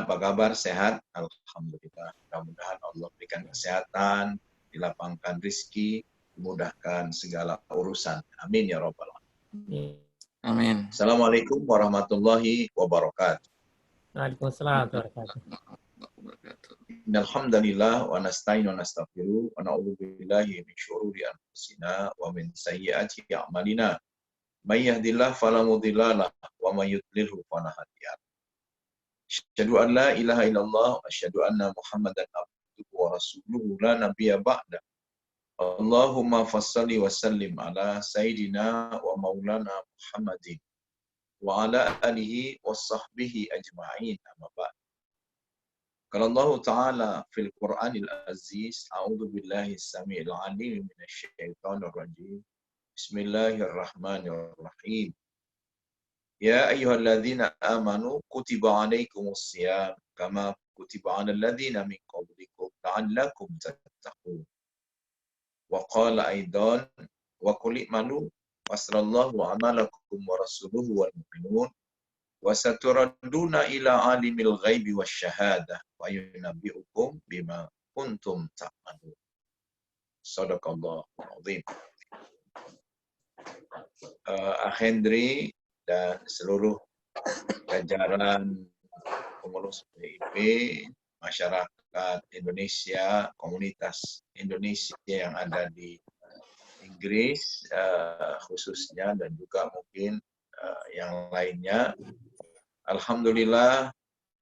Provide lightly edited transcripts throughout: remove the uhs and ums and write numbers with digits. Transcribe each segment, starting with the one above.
apa kabar? Sehat? Alhamdulillah. Mudah-mudahan Allah berikan kesehatan, dilapangkan rizki, dimudahkan segala urusan. Amin ya rabbal alamin. Amin. Assalamualaikum warahmatullahi wabarakatuh. Waalaikumsalam warahmatullahi wabarakatuh. Innal hamdalillah wa nasta'inu wa nastaghfiruh wa na'udzu billahi min syururi anfusina wa min sayyiati a'malina. May yahdihillahu fala mudilla lahu wa may yudlilhu fala hadiya lahu. Asyhadu an la ilaha illallah wa asyhadu anna Muhammadan abduhu wa rasuluhu la nabiyya ba'da. Allahumma fassalli wa sallim ala sayyidina wa maulana Muhammadin wa ala alihi wa sahbihi ajma'in amma ba'd. Qala Allah Ta'ala fil Qur'anil Aziz, a'udzu billahi as-sami'il 'alim minasy syaithanir rajim. Bismillahirrahmanirrahim. Ya ayyuhalladzina amanu kutiba 'alaikumus shiyam kama kutiba 'alal ladzina min qablikum la'allakum tattaqun. Wa qala aidan wa qul i'malu wasrallahu 'amalakum wa rasuluhu wal mu'minun wa saturadduna ila 'alimil ghaibi wasyahadah wa yunabbi'ukum bima kuntum ta'malun. Shadaqallahul azim. Hendri dan seluruh jajaran pengurus PIP, masyarakat Indonesia, komunitas Indonesia yang ada di Inggris khususnya dan juga mungkin yang lainnya. Alhamdulillah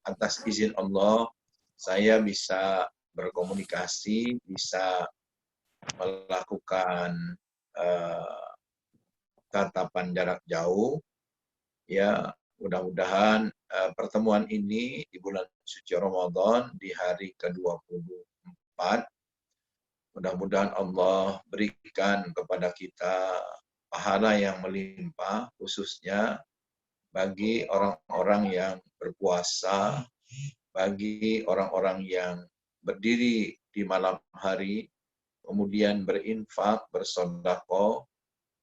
atas izin Allah saya bisa berkomunikasi, bisa melakukan tatapan jarak jauh. Ya, mudah-mudahan pertemuan ini di bulan suci Ramadan di hari ke-24, mudah-mudahan Allah berikan kepada kita pahala yang melimpah, khususnya bagi orang-orang yang berpuasa, bagi orang-orang yang berdiri di malam hari, kemudian berinfak, bersedekah,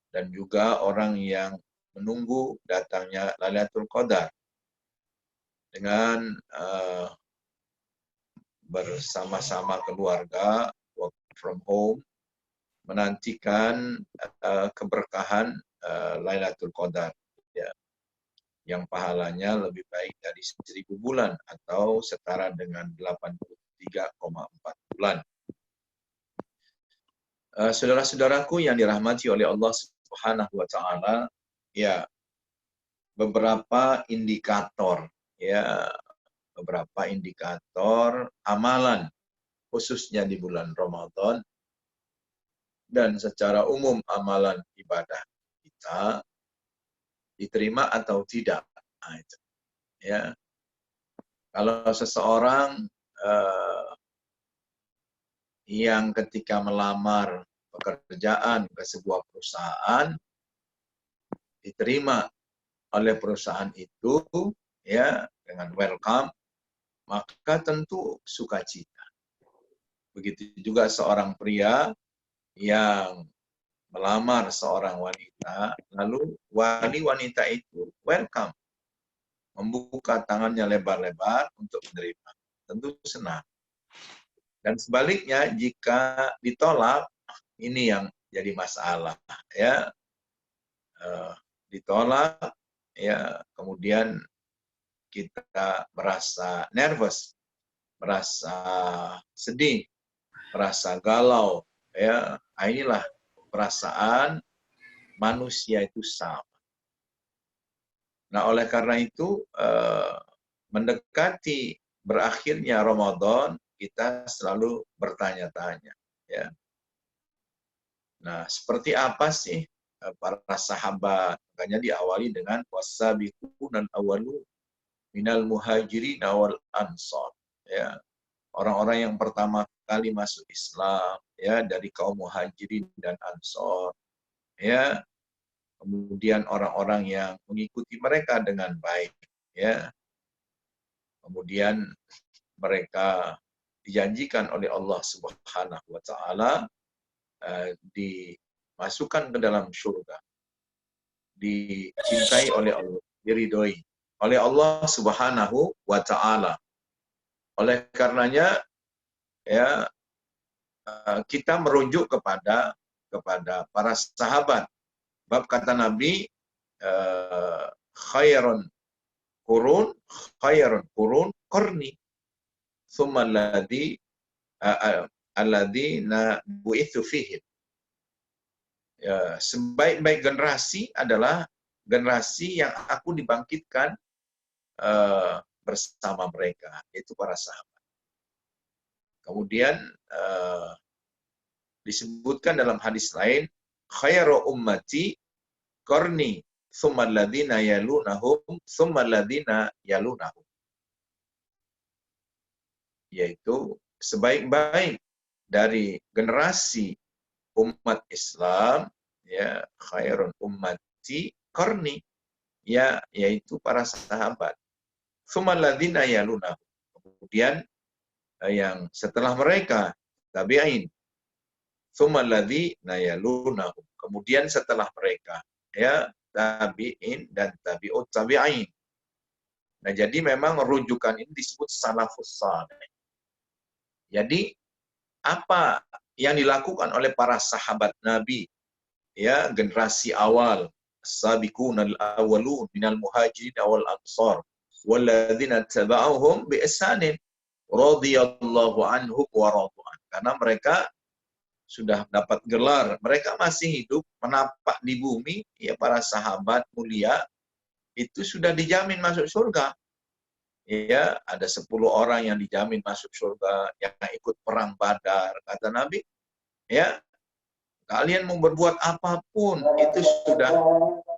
dan juga orang yang menunggu datangnya Lailatul Qadar dengan bersama-sama keluarga, work from home, menantikan keberkahan Lailatul Qadar, ya, yang pahalanya lebih baik dari 1000 bulan atau setara dengan 83,4 bulan. Saudara-saudaraku yang dirahmati oleh Allah Subhanahu wa taala, ya, beberapa indikator amalan khususnya di bulan Ramadan dan secara umum amalan ibadah kita diterima atau tidak. Nah, itu. Ya. Kalau seseorang yang ketika melamar pekerjaan ke sebuah perusahaan diterima oleh perusahaan itu, ya, dengan welcome, maka tentu sukacita. Begitu juga seorang pria yang melamar seorang wanita, lalu wali wanita itu welcome, membuka tangannya lebar-lebar untuk menerima, tentu senang. Dan sebaliknya jika ditolak, ini yang jadi masalah, ya. Ditolak, ya, kemudian kita merasa nervous, merasa sedih, merasa galau, ya. Inilah perasaan manusia itu sama. Nah, oleh karena itu mendekati berakhirnya Ramadan, kita selalu bertanya-tanya, ya. Nah, seperti apa sih para sahabat? Makanya diawali dengan wasabiqunal awwalu minal muhajirin wal ansar, ya. Orang-orang yang pertama kali masuk Islam, ya, dari kaum muhajirin dan ansar, ya. Kemudian orang-orang yang mengikuti mereka dengan baik, ya. Kemudian mereka dijanjikan oleh Allah Subhanahu wa taala dimasukkan ke dalam surga, dicintai oleh Allah, diridhoi oleh Allah Subhanahu wa taala. Oleh karenanya ya kita merujuk kepada para sahabat. Bab kata Nabi khairun qurun qarni thumma alladhina bu'itsu fihim. Ya, sebaik-baik generasi adalah generasi yang aku dibangkitkan bersama mereka, yaitu para sahabat. Kemudian disebutkan dalam hadis lain, khairu ummati qarni tsumma alladziina yalunahum tsumma alladziina yalunahum. Yaitu sebaik-baik dari generasi umat Islam, ya, khairun ummati qarni, ya, yaitu para sahabat. Tsumma alladziina yalunahum. Kemudian yang setelah mereka tabi'in. Tsumma alladziina yalunahum. Kemudian setelah mereka, ya, tabi'in dan tabi'ut tabi'in. Nah, jadi memang rujukan ini disebut salafus saleh. Jadi apa yang dilakukan oleh para sahabat Nabi, ya, generasi awal, sabiqunal awwalun minal muhajirin wal ansar walladzina tabauhum bi ihsanin radhiyallahu anhum wa radu an. Karena mereka sudah dapat gelar, mereka masih hidup menapak di bumi, ya, para sahabat mulia itu sudah dijamin masuk surga. Ya, ada 10 orang yang dijamin masuk surga, yang ikut perang Badar. Kata Nabi, ya, kalian mau berbuat apapun itu sudah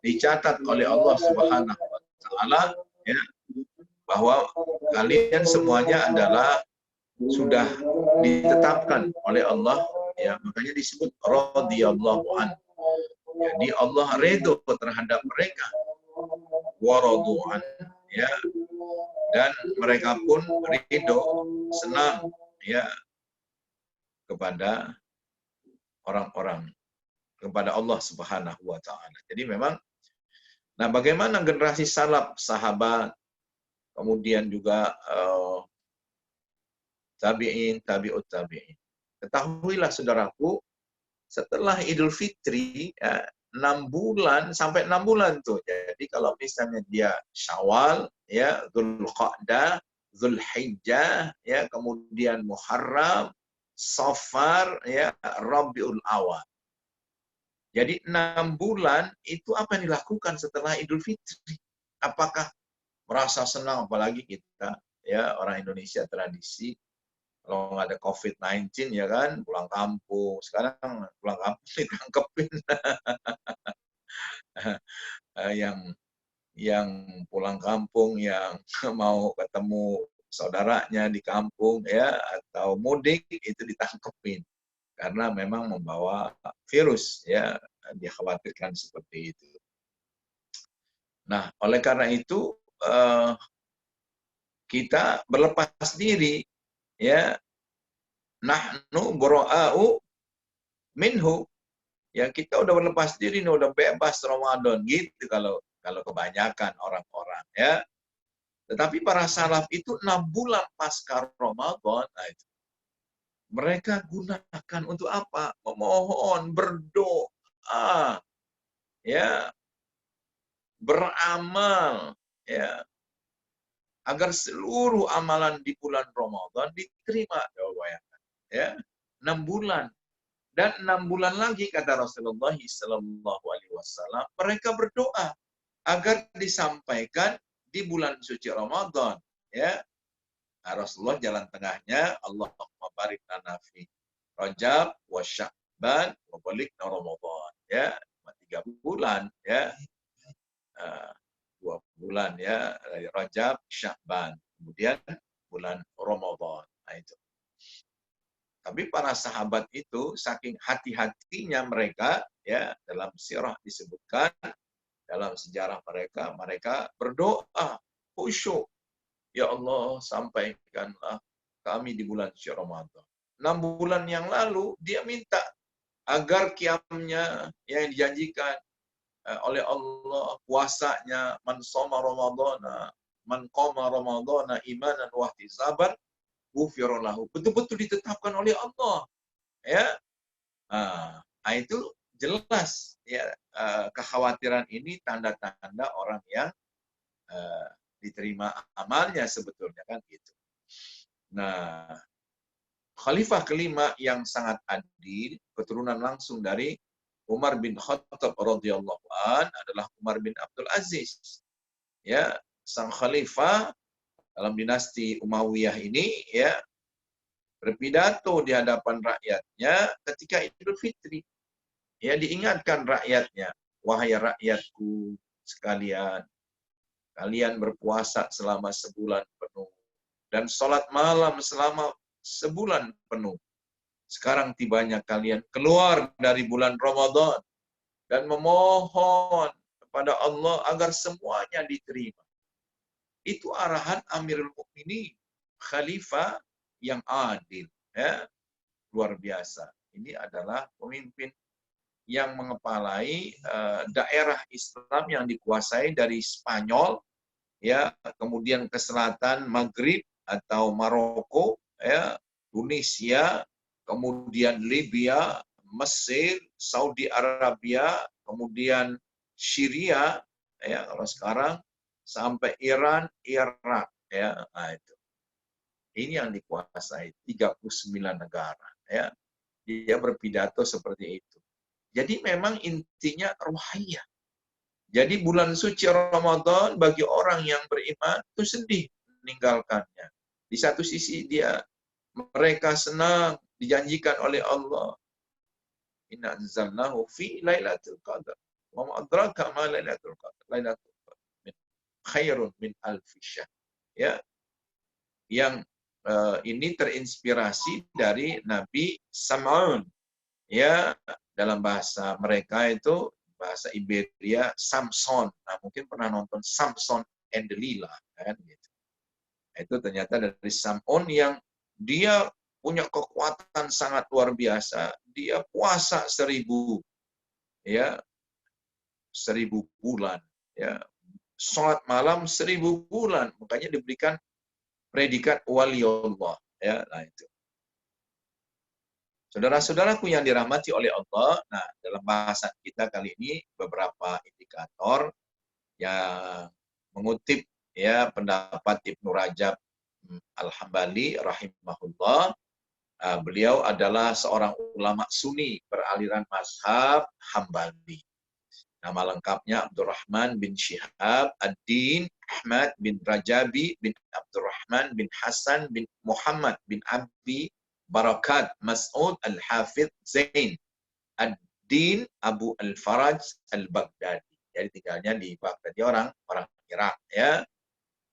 dicatat oleh Allah Subhanahu wa taala, ya, bahwa kalian semuanya adalah sudah ditetapkan oleh Allah, ya, makanya disebut radhiyallahu anhu. Jadi Allah ridho terhadap mereka, wa radu an, ya, dan mereka pun ridho, senang, ya, kepada orang-orang, kepada Allah Subhanahu wa taala. Jadi memang, nah, bagaimana generasi salaf, sahabat, kemudian juga tabi'in, tabi'ut tabi'in. Ketahuilah saudaraku, setelah Idul Fitri, ya, 6 bulan, sampai 6 bulan tuh. Jadi kalau misalnya dia Syawal, ya, Dzulqa'dah, Dzulhijjah, ya, kemudian Muharram, Safar, ya, Rabiul Awal. Jadi 6 bulan itu apa yang dilakukan setelah Idul Fitri? Apakah merasa senang, apalagi kita, ya, orang Indonesia tradisi, kalau nggak ada COVID-19, ya kan, pulang kampung. Sekarang pulang kampung ditangkepin. yang pulang kampung, yang mau ketemu saudaranya di kampung, ya, atau mudik itu ditangkepin karena memang membawa virus, ya, dikhawatirkan seperti itu. Nah, oleh karena itu kita berlepas diri, ya, nahnu bura'a'u minhu, ya, kita udah berlepas diri nih, udah bebas Ramadan gitu kalau kebanyakan orang-orang, ya. Tetapi para salaf itu 6 bulan pasca Ramadan, nah itu, mereka gunakan untuk apa? Memohon, berdoa, ya, beramal, ya, agar seluruh amalan di bulan Ramadan diterima. Ya, 6 bulan. Dan 6 bulan lagi, kata Rasulullah SAW, mereka berdoa agar disampaikan di bulan suci Ramadan. Ya, nah, Rasulullah jalan tengahnya, Allahumma barik lana fi Rajab wa Sya'ban wa balighna Ramadan. Ya, 3 bulan, ya, 2 bulan, ya, Rajab, Sya'ban, kemudian bulan Ramadan. Nah, itu. Tapi para sahabat itu saking hati-hatinya mereka, ya, dalam sirah disebutkan, dalam sejarah mereka berdoa khusyuk, ya Allah, sampaikanlah kami di bulan suci Ramadan. 6 bulan yang lalu dia minta agar qiyamnya yang dijanjikan oleh Allah, puasanya, man shoma ramadhana, man qama ramadhana imanan wa ihtisaban, ghufira lahu. Betul-betul ditetapkan oleh Allah. Ya. Itu jelas ya, kekhawatiran ini tanda-tanda orang yang diterima amalnya sebetulnya kan gitu. Nah, khalifah kelima yang sangat adil, keturunan langsung dari Umar bin Khattab radhiyallahu an adalah Umar bin Abdul Aziz. Ya, sang khalifah dalam dinasti Umayyah ini ya berpidato di hadapan rakyatnya ketika Idul Fitri. Ya, diingatkan rakyatnya, wahai rakyatku sekalian, kalian berpuasa selama sebulan penuh dan sholat malam selama sebulan penuh. Sekarang tibanya kalian keluar dari bulan Ramadan dan memohon kepada Allah agar semuanya diterima. Itu arahan Amirul Mukminin, khalifah yang adil. Ya, luar biasa. Ini adalah pemimpin yang mengepalai daerah Islam yang dikuasai dari Spanyol, ya, kemudian ke selatan Maghrib atau Maroko, ya, Tunisia, kemudian Libya, Mesir, Saudi Arabia, kemudian Syria, ya, kalau sekarang sampai Iran, Irak, ya, itu. Ini yang dikuasai 39 negara, ya. Dia berpidato seperti itu. Jadi memang intinya ruhiyah. Jadi bulan suci Ramadan bagi orang yang beriman itu sedih meninggalkannya. Di satu sisi mereka senang dijanjikan oleh Allah. Inna anzalnahu fi lailatul qadar. Wa ma adraka ma lailatul qadar. Lailatul qadar khairun min alfi syahr. Ya. Yang ini terinspirasi dari Nabi Sam'un. Ya, dalam bahasa mereka itu bahasa Iberia Samson. Nah, mungkin pernah nonton Samson and Delilah kan gitu. Itu ternyata dari Sam'un yang dia punya kekuatan sangat luar biasa. Dia puasa 1000 bulan, ya. Salat malam 1000 bulan, makanya diberikan predikat waliullah, ya. Nah, itu. Saudara-saudaraku yang dirahmati oleh Allah, nah dalam bahasan kita kali ini beberapa indikator yang mengutip ya pendapat Ibnu Rajab Al-Hambali rahimahullah. Beliau adalah seorang ulama Sunni beraliran mazhab Hambali. Nama lengkapnya Abdurrahman bin Syihab Ad-Din Ahmad bin Rajabi bin Abdurrahman bin Hasan bin Muhammad bin Abi Barakat Mas'ud Al-Hafidh Zain Ad-Din Abu Al-Faraj Al-Baghdadi. Jadi tinggalnya di Baghdad, orang Irak, ya.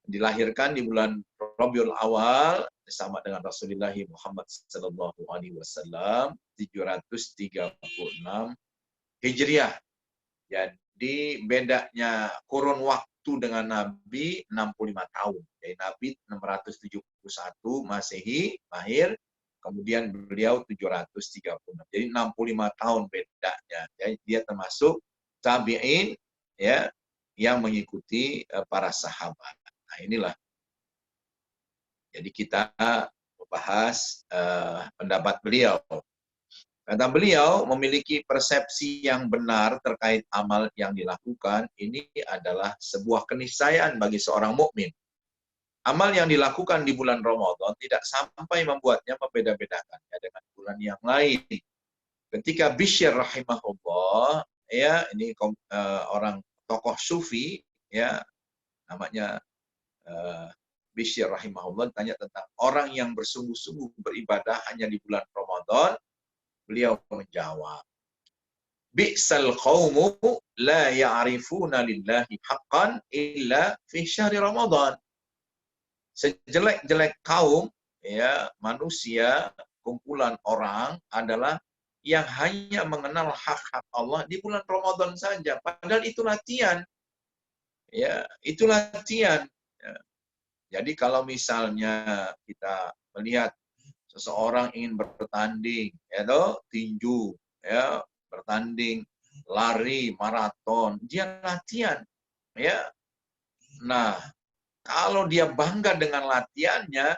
Dilahirkan di bulan Rabiul Awal sama dengan Rasulullah Muhammad sallallahu alaihi wasallam 736 Hijriah. Jadi bedanya kurun waktu dengan Nabi 65 tahun. Jadi Nabi 671 Masehi lahir, kemudian beliau 736. Jadi 65 tahun bedanya. Jadi dia termasuk tabi'in ya yang mengikuti para sahabat. Nah, inilah. Jadi kita membahas pendapat beliau. Kata beliau, memiliki persepsi yang benar terkait amal yang dilakukan, ini adalah sebuah keniscayaan bagi seorang mukmin. Amal yang dilakukan di bulan Ramadan tidak sampai membuatnya membeda-bedakannya dengan bulan yang lain. Ketika Bishr rahimahullah, ya ini orang tokoh sufi, ya namanya Bishr rahimahullah, tanya tentang orang yang bersungguh-sungguh beribadah hanya di bulan Ramadan. Beliau menjawab, Bi'sal qawmu la ya'rifuna lillahi haqqan illa fi syahri Ramadan. Sejelek-jelek kaum, ya manusia, kumpulan orang adalah yang hanya mengenal hak-hak Allah di bulan Ramadan saja. Padahal itu latihan. Ya, itu latihan. Ya. Jadi kalau misalnya kita melihat seseorang ingin bertanding, ya toh, tinju, ya, bertanding, lari, maraton, dia latihan, ya. Nah, kalau dia bangga dengan latihannya,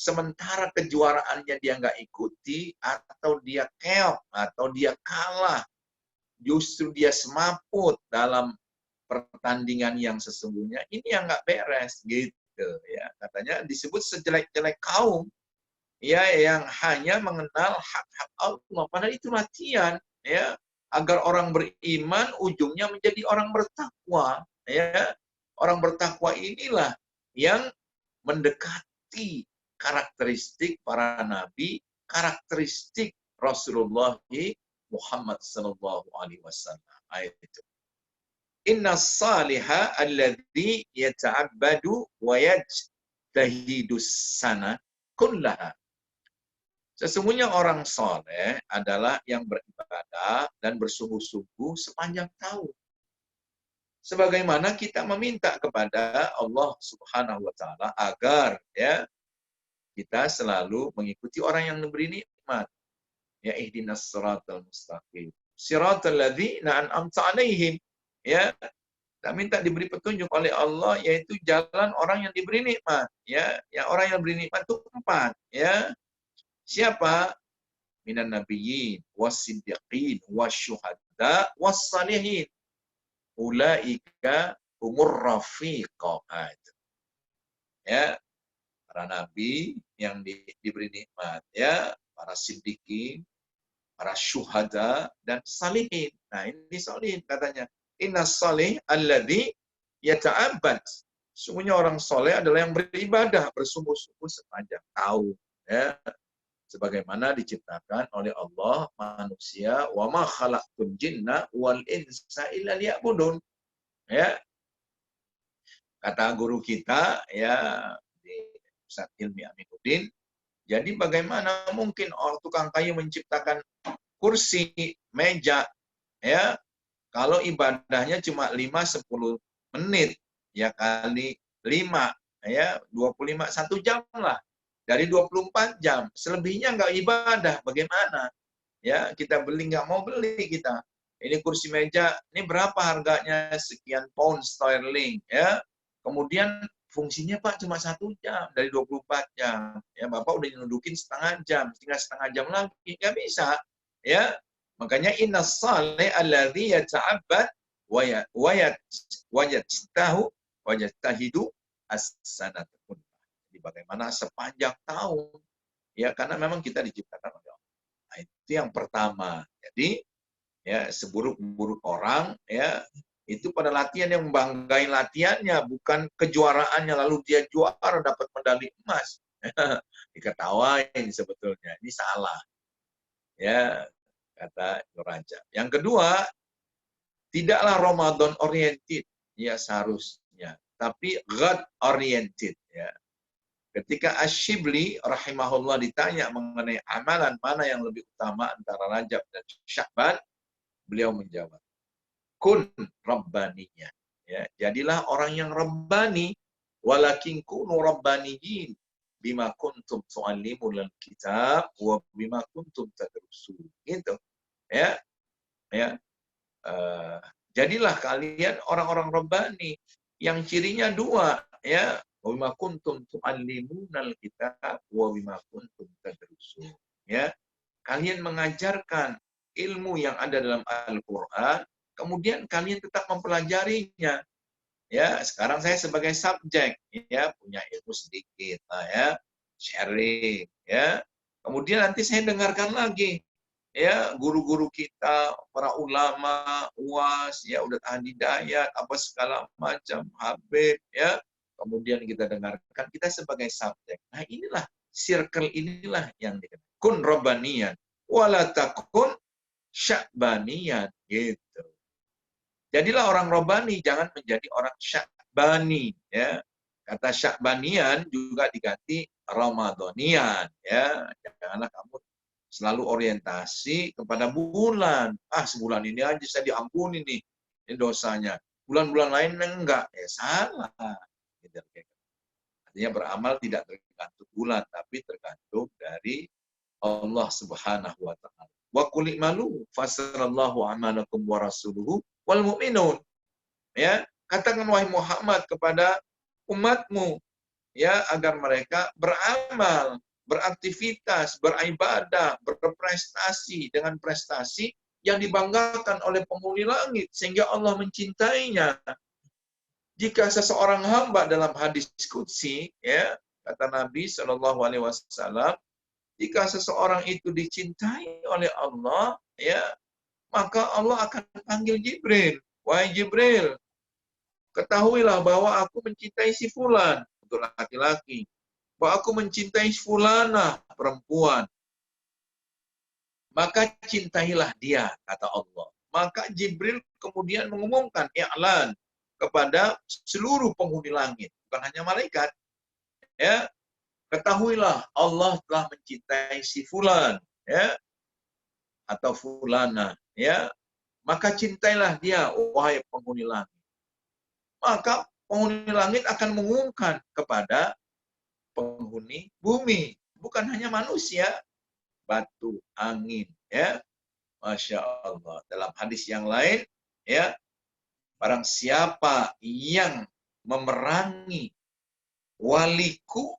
sementara kejuaraannya dia nggak ikuti, atau dia keok, atau dia kalah, justru dia semaput dalam pertandingan yang sesungguhnya, ini yang nggak beres gitu ya. Katanya disebut sejelek-jelek kaum ya yang hanya mengenal hak-hak Allah, padahal itu latihan ya agar orang beriman ujungnya menjadi orang bertakwa ya. Orang bertakwa inilah yang mendekati karakteristik para nabi, karakteristik Rasulullah Muhammad sallallahu alaihi wasallam. Ayat itu. Inna saliha alladhi yata'abbadu wa yajtahidu sana kullaha. Sesungguhnya orang soleh adalah yang beribadah dan bersungguh-sungguh sepanjang tahun. Sebagaimana kita meminta kepada Allah Subhanahu wa taala agar ya kita selalu mengikuti orang yang memberi nikmat. Ya ihdinas siratal mustaqim. Siratal ladzina an'amta 'alaihim. Ya, kita minta diberi petunjuk oleh Allah yaitu jalan orang yang diberi nikmat. Ya, yang orang yang diberi nikmat itu 4, ya. Siapa? Minan nabiyyin was-siddiqin wasyuhada was-salihin. Ulaika umur rafiqa. Ya, para nabi yang diberi nikmat, ya, para siddiqin, para syuhada dan salihin. Nah, ini salihin katanya. Innas salih alladzi yata'abbad. Sungguhnya orang soleh adalah yang beribadah bersungguh-sungguh sepanjang tahun, ya. Sebagaimana diciptakan oleh Allah manusia, wa ma khalaqtul jinna wal insa illa liya'budun. Ya. Kata guru kita ya di Ustaz Hilmi Aminuddin, jadi bagaimana mungkin orang tukang kayu menciptakan kursi, meja ya kalau ibadahnya cuma 5-10 menit ya kali 5 ya 25 1 jam lah. Dari 24 jam, selebihnya nggak ibadah, bagaimana? Ya, kita beli nggak mau beli kita. Ini kursi meja, ini berapa harganya? Sekian pound sterling, ya. Kemudian fungsinya Pak cuma 1 jam dari 24 jam. Ya, Bapak udah nudukin setengah jam, tinggal setengah jam lagi, nggak bisa. Ya, makanya inna salih alladhi yata'abbad wa yajtahidu as-sanatun. Bagaimana sepanjang tahun ya karena memang kita diciptakan oleh Allah. Nah, itu yang pertama. Jadi ya seburuk-buruk orang ya itu pada latihan yang membanggain latihannya bukan kejuaraannya lalu dia juara dapat medali emas. Diketawain sebetulnya ini salah. Ya kata Nuraja. Yang kedua tidaklah Ramadan oriented ya seharusnya tapi God oriented ya. Ketika Asy-Syibli rahimahullah ditanya mengenai amalan mana yang lebih utama antara Rajab dan Sya'ban, beliau menjawab, kun rabbaniya. Ya, jadilah orang yang rabbani, walakin kunu rabbaniyin bima kuntum tu'allimul kitab wa bima kuntum tadrusun. Gitu. Ya. Ya. Jadilah kalian orang-orang rabbani yang cirinya 2, ya. Wa bima kuntum tu'allimunal kitab wa bima kuntum tadrusun. Ya. Kalian mengajarkan ilmu yang ada dalam Al-Qur'an, kemudian kalian tetap mempelajarinya. Ya, sekarang saya sebagai subjek ya, punya ilmu sedikit ya, sharing ya. Kemudian nanti saya dengarkan lagi ya guru-guru kita, para ulama, UAS, ya udah ahli dayat, apa segala macam, Habib ya. Kemudian kita dengarkan, kita sebagai subjek. Nah inilah, circle inilah yang dikenal. Kun rabbaniyan, wala takun sya'baniyan. Gitu. Jadilah orang rabbani, jangan menjadi orang sya'bani. Ya. Kata sya'baniyan juga diganti ramadhaniyan. Ya. Janganlah kamu selalu orientasi kepada bulan. Ah, sebulan ini aja saya diampuni nih. Ini dosanya. Bulan-bulan lain enggak. Ya salah. Artinya beramal tidak tergantung bulan, tapi tergantung dari Allah Subhanahu wa taala. Wa qul i'malu fasarallahu amalakum wa rasuluhu wal mu'minun. Ya, katakan wahai Muhammad kepada umatmu, ya agar mereka beramal, beraktivitas, beribadah, berprestasi dengan prestasi yang dibanggakan oleh penghuni langit sehingga Allah mencintainya. Jika seseorang hamba dalam hadis qudsi, ya kata Nabi Shallallahu Alaihi Wasallam, jika seseorang itu dicintai oleh Allah, ya maka Allah akan panggil Jibril. Wahai Jibril, ketahuilah bahwa aku mencintai si fulan, untuk laki-laki. Bahwa aku mencintai si fulana, perempuan. Maka cintailah dia, kata Allah. Maka Jibril kemudian mengumumkan, i'lan, kepada seluruh penghuni langit. Bukan hanya malaikat. Ya, ketahuilah Allah telah mencintai si fulan, ya, atau fulana, ya. Maka cintailah dia, wahai penghuni langit. Maka penghuni langit akan mengumumkan kepada penghuni bumi, bukan hanya manusia, batu, angin, ya. Masya Allah. Dalam hadis yang lain, ya, barang siapa yang memerangi waliku,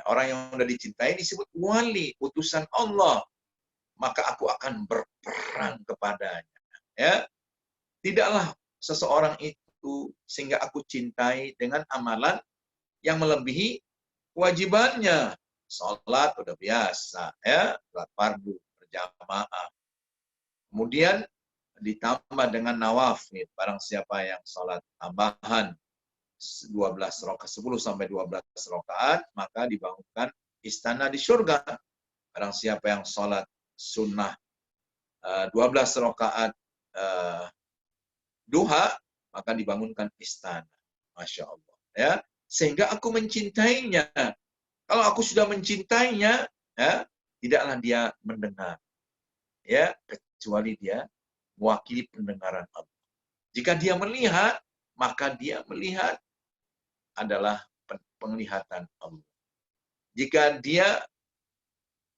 orang yang sudah dicintai disebut wali, utusan Allah, maka aku akan berperang kepadanya. Ya, tidaklah seseorang itu sehingga aku cintai dengan amalan yang melebihi kewajibannya. Sholat udah biasa, ya, sholat fardu berjamaah. Kemudian ditambah dengan nawafil, barang siapa yang sholat tambahan 12 rakaat, 10 sampai 12 rakaat, maka dibangunkan istana di surga. Barang siapa yang sholat sunnah 12 rakaat duha, maka dibangunkan istana. Masya Allah. Ya, sehingga aku mencintainya. Kalau aku sudah mencintainya, ya, tidaklah dia mendengar, ya, kecuali dia mewakili pendengaran Allah. Jika dia melihat, maka dia melihat adalah penglihatan Allah. Jika dia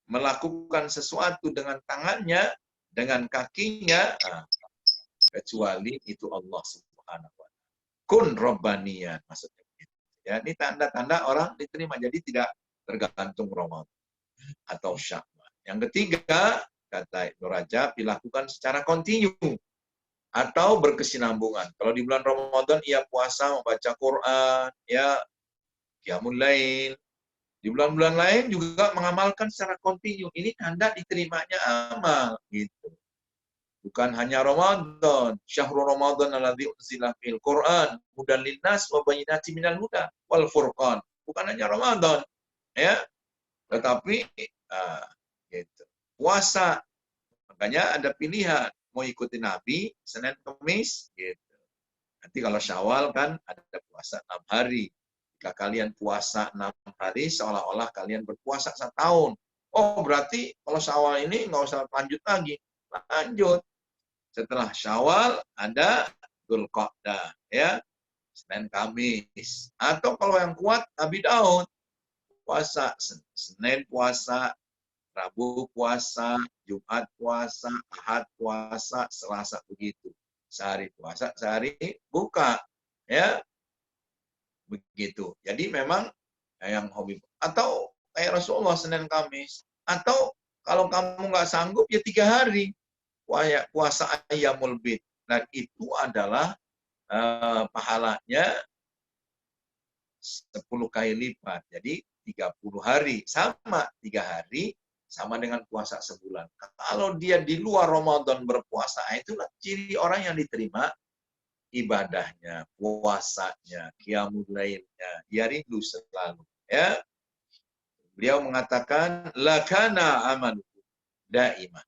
melakukan sesuatu dengan tangannya, dengan kakinya, kecuali itu Allah Subhanahu wa Ta'ala. Kun Rabbaniyan, maksudnya. Ya, ini tanda-tanda orang diterima. Jadi tidak tergantung Ramadan atau Sya'ban. Yang ketiga, kata Ibnu Rajab, dilakukan secara kontinu atau berkesinambungan. Kalau di bulan Ramadan ia puasa, membaca Quran, ya, qiyamul lail. Di bulan-bulan lain juga mengamalkan secara kontinu. Ini tanda diterimanya amal, gitu. Bukan hanya Ramadan. Syahrul Ramadan alladzi unzila fil Quran hudan linnas wa bayyinatin minal huda wal furqan. Bukan hanya Ramadan, ya. Tetapi gitu. Puasa. Makanya ada pilihan mau ikuti Nabi Senin Kamis, gitu. Nanti kalau Syawal kan ada puasa 6 hari. Jika kalian puasa 6 hari, seolah-olah kalian berpuasa 1 tahun. Oh, berarti kalau Syawal ini nggak usah lanjut lagi. Lanjut. Setelah Syawal ada Dzulqa'dah, ya, Senin Kamis. Atau kalau yang kuat Nabi Daud, puasa Senin puasa, Rabu puasa, Jumat puasa, Ahad puasa, Selasa begitu. Sehari puasa, sehari buka, ya, begitu. Jadi memang yang hobi. Atau kayak Rasulullah Senin Kamis. Atau kalau kamu nggak sanggup ya 3 hari puasa Ayyamul Bid. Dan itu adalah pahalanya 10 kali lipat. Jadi 30 hari. Sama 3 hari, sama dengan puasa sebulan. Kalau dia di luar Ramadan berpuasa, itulah ciri orang yang diterima ibadahnya, puasanya, qiyamul lailnya. Dia rindu selalu. Ya. Beliau mengatakan, lakana amaluku daimah.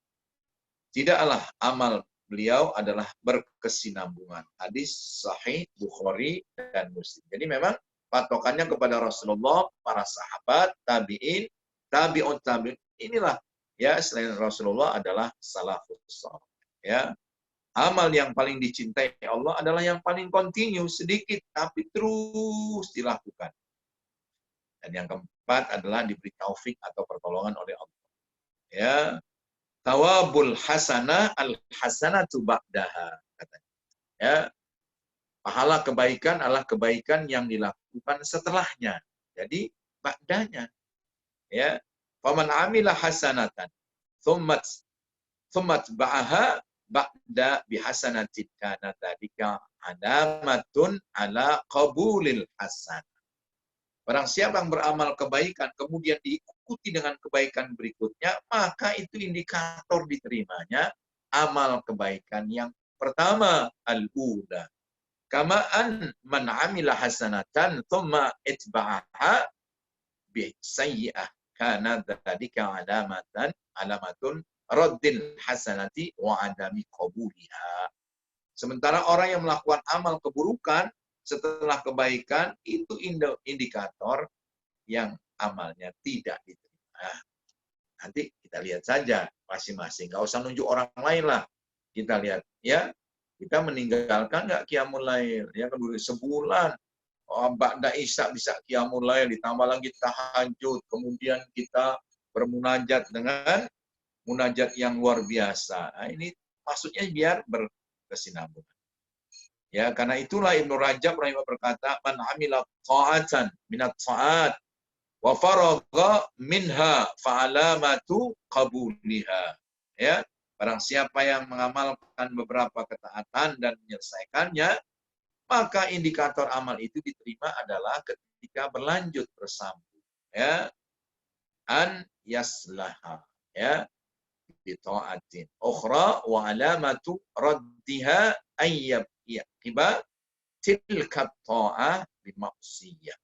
Tidaklah amal beliau adalah berkesinambungan. Hadis sahih Bukhari dan Muslim. Jadi memang patokannya kepada Rasulullah, para sahabat, tabi'in, tabi'un tabi'in. Inilah, ya, selain Rasulullah adalah salafus salih. Ya. Amal yang paling dicintai Allah adalah yang paling kontinu, sedikit tapi terus dilakukan. Dan yang keempat adalah diberi taufik atau pertolongan oleh Allah. Ya. Tawabul hasanah al-hasanatu ba'daha, katanya. Ya. Pahala kebaikan adalah kebaikan yang dilakukan setelahnya. Jadi ba'danya, ya. Faman amila hasanatan thummat ba'aha ba'da bihasanatin kana dzalika alamatun ala qabulil hasan. Barang siapa yang beramal kebaikan kemudian diikuti dengan kebaikan berikutnya, maka itu indikator diterimanya amal kebaikan yang pertama, al-ula. Kamaan man amila hasanatan thumma itba'aha bi sayyi'ah kana dzalika alamatun raddil hasanati wa adami qabuliha. Sementara orang yang melakukan amal keburukan setelah kebaikan itu indikator yang amalnya tidak diterima. Nanti kita lihat saja masing-masing. Nggak usah nunjuk orang lain lah. Kita lihat ya. Kita meninggalkan nggak qiyamul lail. Ya, kedua sebulan. Ba'da Isya bisa qiyamul lail. Ditambah lagi tahajud. Kemudian kita bermunajat dengan munajat yang luar biasa. Nah, ini maksudnya biar berkesinambungan. Ya, karena itulah Ibnu Rajab rahimahullah berkata, man amila ta'atan minat ta'at wa faragha minha fa'alamatu qabuliha. Ya, barang siapa yang mengamalkan beberapa ketaatan dan menyelesaikannya, maka indikator amal itu diterima adalah ketika berlanjut bersambung. Ya, an yaslaha. Ya, bita'atin ukhra wa alamatu raddiha ayyab yaqiba tilka ta'ah bimaksiyah.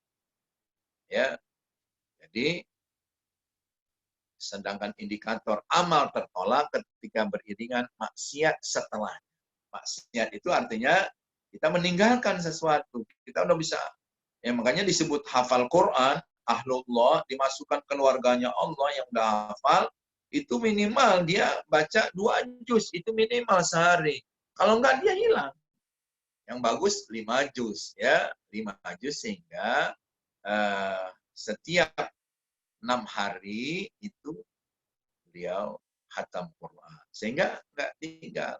Ya. Jadi sedangkan indikator amal tertolak ketika beriringan maksiat setelah. Maksiat itu artinya kita meninggalkan sesuatu. Kita udah bisa. Ya, makanya disebut hafal Quran, ahlullah, dimasukkan keluarganya Allah yang udah hafal, itu minimal dia baca 2 juz, itu minimal sehari. Kalau enggak dia hilang. Yang bagus 5 juz, ya, 5 juz sehingga setiap 6 hari itu beliau khatam Quran. Sehingga enggak tinggal.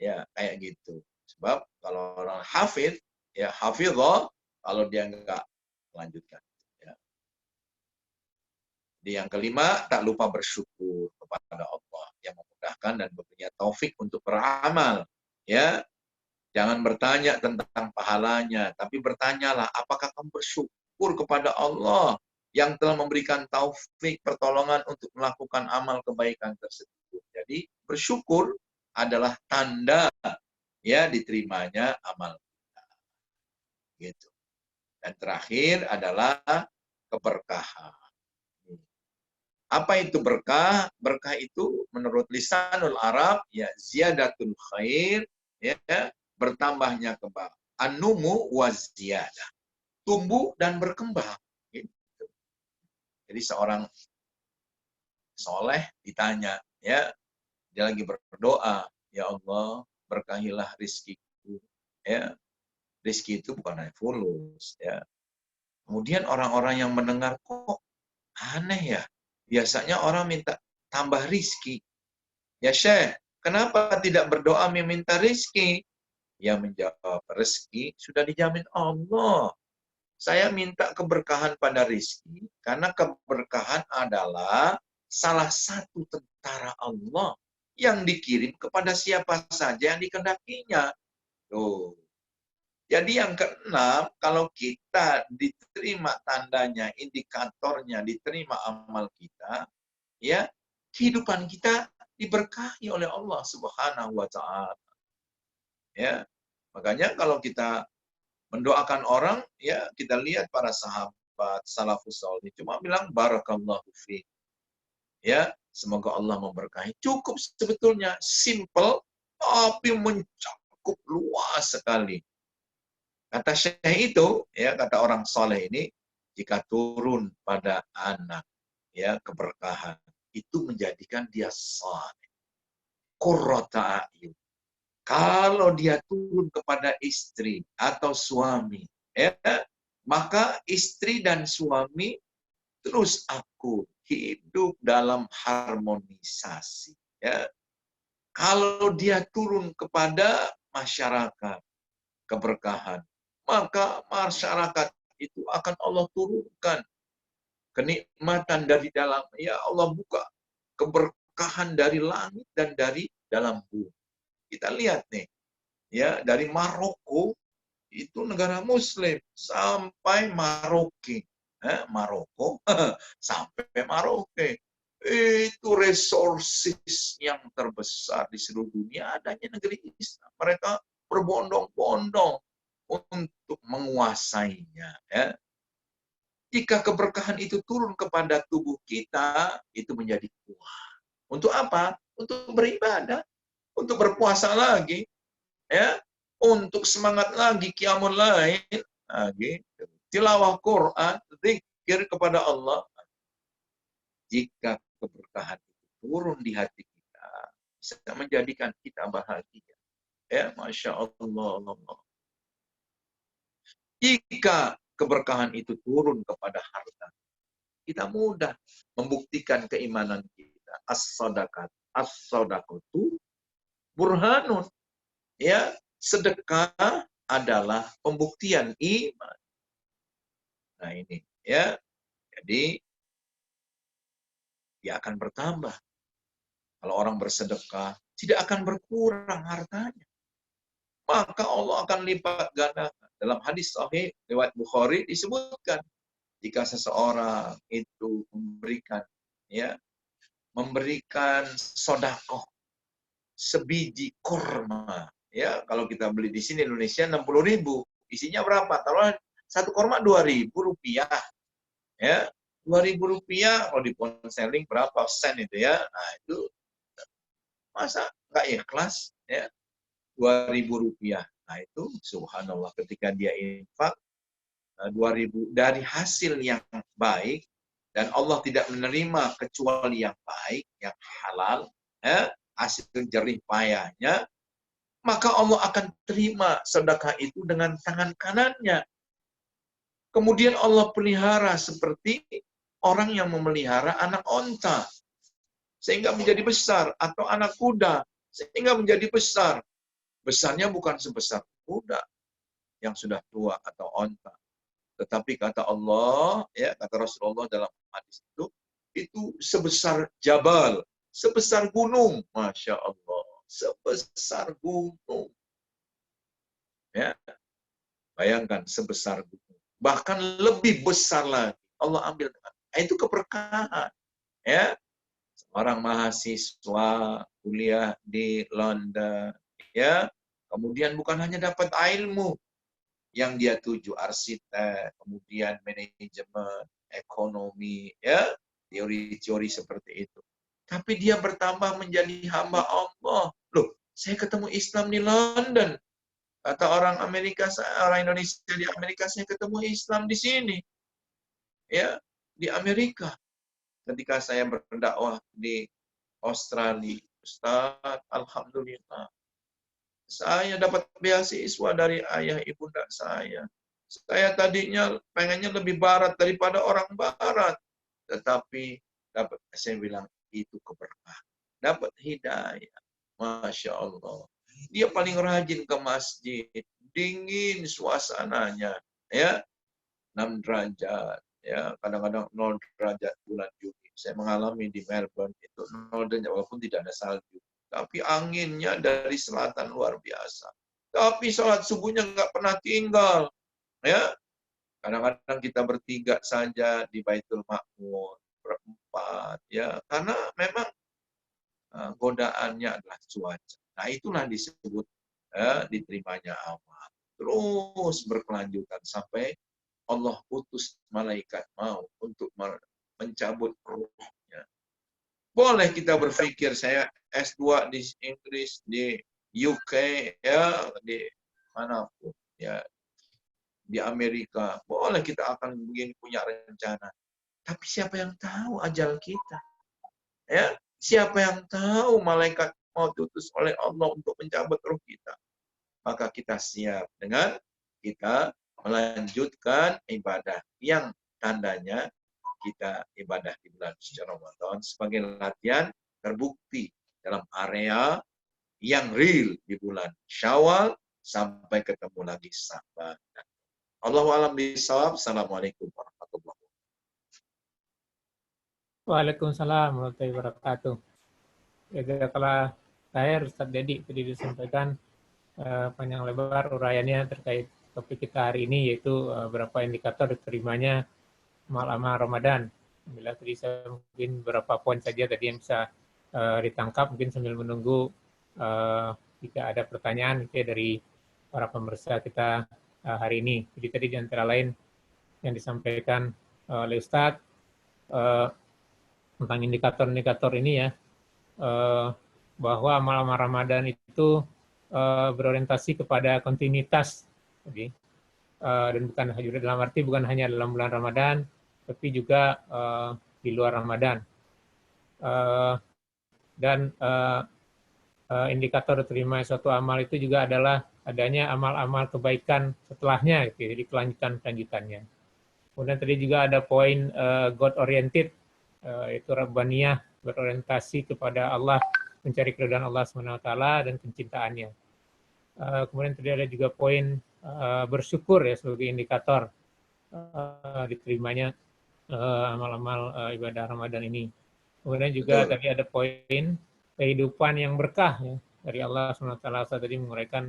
Ya, kayak gitu. Sebab kalau orang hafidh, ya hafidhah, kalau dia enggak lanjutkan. Yang kelima, tak lupa bersyukur kepada Allah yang memudahkan dan memberinya taufik untuk beramal. Ya, jangan bertanya tentang pahalanya, tapi bertanyalah apakah kamu bersyukur kepada Allah yang telah memberikan taufik pertolongan untuk melakukan amal kebaikan tersebut. Jadi bersyukur adalah tanda ya diterimanya amal kita. Gitu. Dan terakhir adalah keberkahan. Apa itu berkah? Berkah itu menurut lisanul Arab ya ziyadatul khair, ya bertambahnya kebaikan. An-numu wa ziyadah. Tumbuh dan berkembang. Gitu. Jadi seorang soleh ditanya, ya dia lagi berdoa, ya Allah berkahilah rizkiku. Ya, rizki itu bukan hanya fulus. Ya. Kemudian orang-orang yang mendengar kok aneh ya. Biasanya orang minta tambah rizki. Ya Syekh, kenapa tidak berdoa meminta rizki? Dia menjawab, rezeki sudah dijamin Allah. Saya minta keberkahan pada rizki, karena keberkahan adalah salah satu tentara Allah yang dikirim kepada siapa saja yang dikehendakinya. Tuh. Jadi yang keenam, kalau kita diterima tandanya, indikatornya, diterima amal kita, ya kehidupan kita diberkahi oleh Allah Subhanahu wa taala. Ya. Makanya kalau kita mendoakan orang, ya kita lihat para sahabat salafus salih cuma bilang barakallahu fiik. Ya, semoga Allah memberkahi. Cukup sebetulnya simple tapi mencakup luas sekali. Kata Syekh itu, ya kata orang soleh ini, jika turun pada anak, ya keberkahan, itu menjadikan dia saleh. Qurrata a'yun. Kalau dia turun kepada istri atau suami, ya, maka istri dan suami terus akur, hidup dalam harmonisasi. Ya. Kalau dia turun kepada masyarakat, keberkahan, maka masyarakat itu akan Allah turunkan kenikmatan dari dalam. Ya Allah buka keberkahan dari langit dan dari dalam bumi. Kita lihat nih, ya dari Maroko itu negara Muslim sampai Maroke, Maroko sampai Maroke. Itu resources yang terbesar di seluruh dunia adanya negeri Islam. Mereka berbondong-bondong untuk menguasainya. Ya. Jika keberkahan itu turun kepada tubuh kita, itu menjadi kuat. Untuk apa? Untuk beribadah, untuk berpuasa lagi, ya, untuk semangat lagi qiyamul lail, lagi tilawah Quran, zikir kepada Allah. Jika keberkahan itu turun di hati kita, bisa menjadikan kita bahagia. Ya, Masya Allah. Jika keberkahan itu turun kepada harta, kita mudah membuktikan keimanan kita. As-sadaqatu burhanun. Ya, sedekah adalah pembuktian iman. Nah ini, ya. Jadi dia akan bertambah. Kalau orang bersedekah, tidak akan berkurang hartanya. Maka Allah akan lipat gandakan. Dalam hadis sahih riwayat Bukhari disebutkan, jika seseorang itu memberikan sedekah sebiji korma, ya kalau kita beli di sini Indonesia 60.000, isinya berapa? Taruh satu korma 2.000 rupiah, ya 2.000 rupiah kalau di pound sterling berapa sen itu ya? Nah itu masa nggak ikhlas, ya 2.000 rupiah. Nah itu subhanallah ketika dia infak 2.000 dari hasil yang baik dan Allah tidak menerima kecuali yang baik, yang halal, ya, hasil jerih payahnya, maka Allah akan terima sedekah itu dengan tangan kanannya. Kemudian Allah pelihara seperti orang yang memelihara anak onta sehingga menjadi besar, atau anak kuda sehingga menjadi besar. Besarnya bukan sebesar kuda yang sudah tua atau onta, tetapi kata Allah, ya kata Rasulullah dalam hadis itu sebesar jabal, sebesar gunung, Masya Allah, sebesar gunung. Ya, bayangkan sebesar gunung, bahkan lebih besar lagi. Allah ambil, itu keberkahan. Ya, seorang mahasiswa kuliah di London, ya, kemudian bukan hanya dapat ilmu yang dia tuju, arsitek, kemudian manajemen, ekonomi, ya, teori-teori seperti itu. Tapi dia bertambah menjadi hamba Allah. Loh, saya ketemu Islam di London. Kata orang Amerika, orang Indonesia di Amerika, saya ketemu Islam di sini. Ya, di Amerika. Ketika saya berdakwah di Australia, Ustaz, alhamdulillah. Saya dapat beasiswa dari ayah ibunda saya. Saya tadinya pengennya lebih barat daripada orang barat. Tetapi dapat, saya bilang, itu keberkahan. Dapat hidayah. Masya Allah. Dia paling rajin ke masjid. Dingin suasananya. Ya, 6 derajat. Ya, kadang-kadang 0 derajat bulan Juni. Saya mengalami di Melbourne itu 0 derajat walaupun tidak ada salju. Tapi anginnya dari selatan luar biasa. Tapi sholat subuhnya nggak pernah tinggal. Ya, kadang-kadang kita bertiga saja di Baitul Ma'mur, berempat. Ya, karena memang godaannya adalah cuaca. Nah, itulah disebut diterimanya amal. Terus berkelanjutan sampai Allah utus malaikat maut untuk mencabut ruhnya. Boleh kita berpikir, saya S2 di Inggris, di UK, ya, di manapun, ya, di Amerika. Boleh kita akan begini punya rencana. Tapi siapa yang tahu ajal kita? Ya, siapa yang tahu malaikat mau diutus oleh Allah untuk mencabut ruh kita? Maka kita siap dengan kita melanjutkan ibadah yang tandanya kita ibadah di bulan suci Ramadan sebagai latihan terbukti dalam area yang real di bulan Syawal sampai ketemu lagi Sa'ban. Allahu a'lam bishawab. Assalamualaikum warahmatullahi wabarakatuh. Waalaikumsalam warahmatullahi wabarakatuh. Jazakallah khair Ustaz Dedi tadi disampaikan panjang lebar uraiannya terkait topik kita hari ini, yaitu berapa indikator diterimanya amal-amal Ramadan. Bila tadi saya mungkin beberapa poin saja tadi yang bisa ditangkap, mungkin sambil menunggu jika ada pertanyaan dari para pemirsa kita hari ini. Jadi tadi di antara lain yang disampaikan oleh Ustadz tentang indikator-indikator ini ya, bahwa amal-amal Ramadan itu berorientasi kepada kontinuitas. Jadi, dan bukan hanya dalam arti bukan hanya dalam bulan Ramadan, tapi juga di luar Ramadan. Dan indikator diterima suatu amal itu juga adalah adanya amal-amal kebaikan setelahnya, gitu, jadi kelanjutannya. Kemudian tadi juga ada poin God oriented, yaitu Rabbaniyah, berorientasi kepada Allah, mencari keridhaan Allah SWT dan kecintaannya. Kemudian tadi ada juga poin bersyukur ya sebagai indikator diterimanya amal-amal ibadah Ramadan ini. Kemudian juga tadi ada poin kehidupan yang berkah ya, dari Allah SWT. Saya tadi menguraikan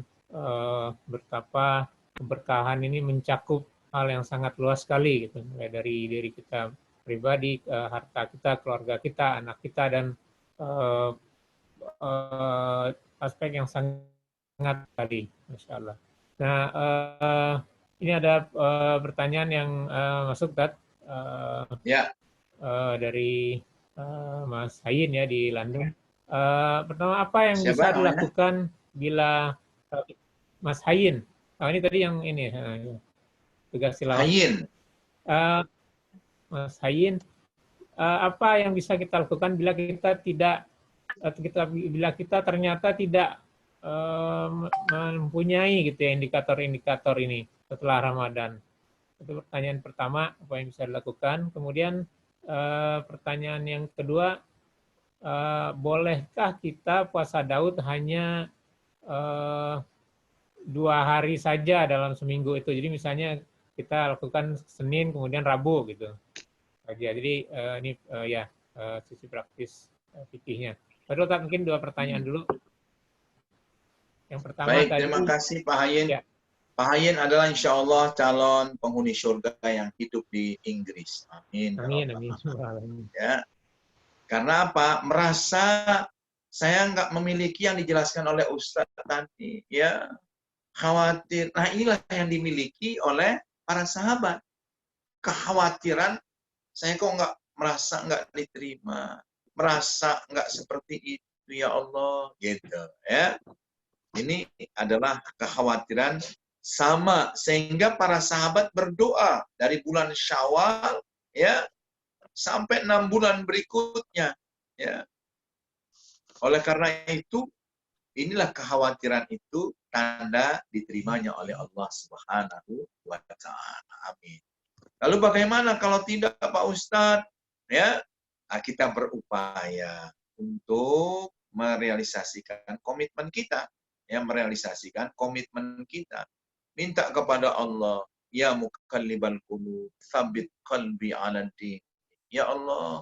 betapa keberkahan ini mencakup hal yang sangat luas sekali gitu, mulai dari diri kita pribadi, harta kita, keluarga kita, anak kita, dan aspek yang sangat tadi, Masya Allah. Nah, ini ada pertanyaan yang masuk Ya. Dari Mas Hayin ya di Landung. Pertama, apa yang Siapa bisa namanya? dilakukan bila Mas Hayin? Ini tadi yang ini tugas tilawah. Hayin. Mas Hayin, apa yang bisa kita lakukan bila kita tidak bila kita ternyata tidak mempunyai gitu ya indikator-indikator ini setelah Ramadan? Itu pertanyaan pertama, apa yang bisa dilakukan. Kemudian pertanyaan yang kedua, bolehkah kita puasa Daud hanya 2 hari saja dalam seminggu itu? Jadi misalnya kita lakukan Senin kemudian Rabu gitu aja. Jadi ini sisi praktis fikihnya. Padahal mungkin 2 pertanyaan dulu. Yang pertama Baik, tadi, terima kasih Pak Hayin. ya. Pak Hayin adalah insya Allah calon penghuni surga yang hidup di Inggris. Amin. Amin, amin. Ya. Karena apa? Merasa saya nggak memiliki yang dijelaskan oleh Ustadz tadi. Ya, khawatir. Nah, inilah yang dimiliki oleh para sahabat. Kekhawatiran, saya kok merasa nggak diterima. Merasa nggak seperti itu, ya Allah. Gitu. Ya. Ini adalah kekhawatiran sama, sehingga para sahabat berdoa dari bulan Syawal ya sampai 6 bulan berikutnya ya. Oleh karena itu, inilah kekhawatiran itu tanda diterimanya oleh Allah Subhanahu wa taala. Amin. Lalu bagaimana kalau tidak Pak Ustadz? Ya, kita berupaya untuk merealisasikan komitmen kita. Ya, merealisasikan komitmen kita. Minta kepada Allah, ya muqallibal qulub, tsabbit qalbi 'ala din. Ya Allah,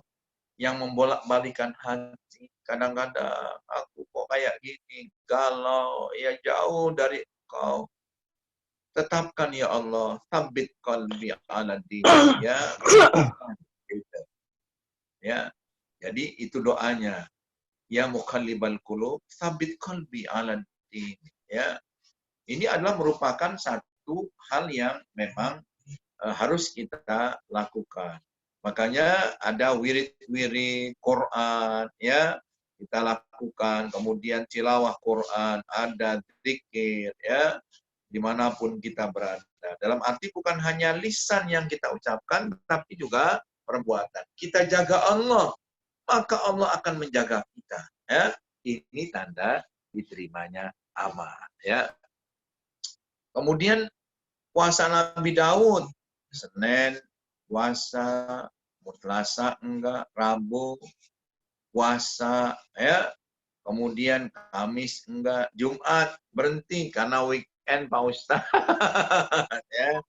yang membolak-balikan hati. Kadang-kadang aku kok kayak gini, galau, ya jauh dari Engkau. Tetapkan ya Allah, tsabbit qalbi 'ala din. Ya, ya. Jadi itu doanya. Ya muqallibal qulub, tsabbit qalbi 'ala din. Ya. Ini adalah merupakan satu hal yang memang harus kita lakukan. Makanya ada wirid-wirid Quran, ya kita lakukan. Kemudian tilawah Quran, ada zikir, ya dimanapun kita berada. Dalam arti bukan hanya lisan yang kita ucapkan, tapi juga perbuatan. Kita jaga Allah, maka Allah akan menjaga kita. Ya, ini tanda diterimanya amal. Ya. Kemudian puasa Nabi Daud, Senin puasa, Selasa enggak, Rabu puasa, ya. Kemudian Kamis enggak, Jumat berhenti karena weekend Pak Ustaz. Ya.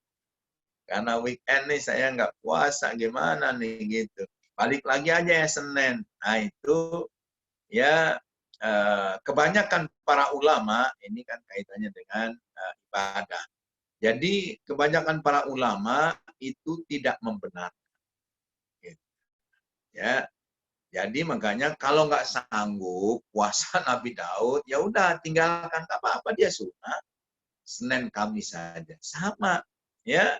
karena weekend nih saya nggak puasa, gimana nih gitu. Balik lagi aja ya Senin. Nah itu ya kebanyakan para ulama, ini kan kaitannya dengan ibadah. Jadi kebanyakan para ulama itu tidak membenarkan. Gitu. Ya, jadi makanya kalau nggak sanggup puasa Nabi Daud, ya udah tinggalkan, tak apa-apa, dia sunnah. Senin Kamis saja sama, ya,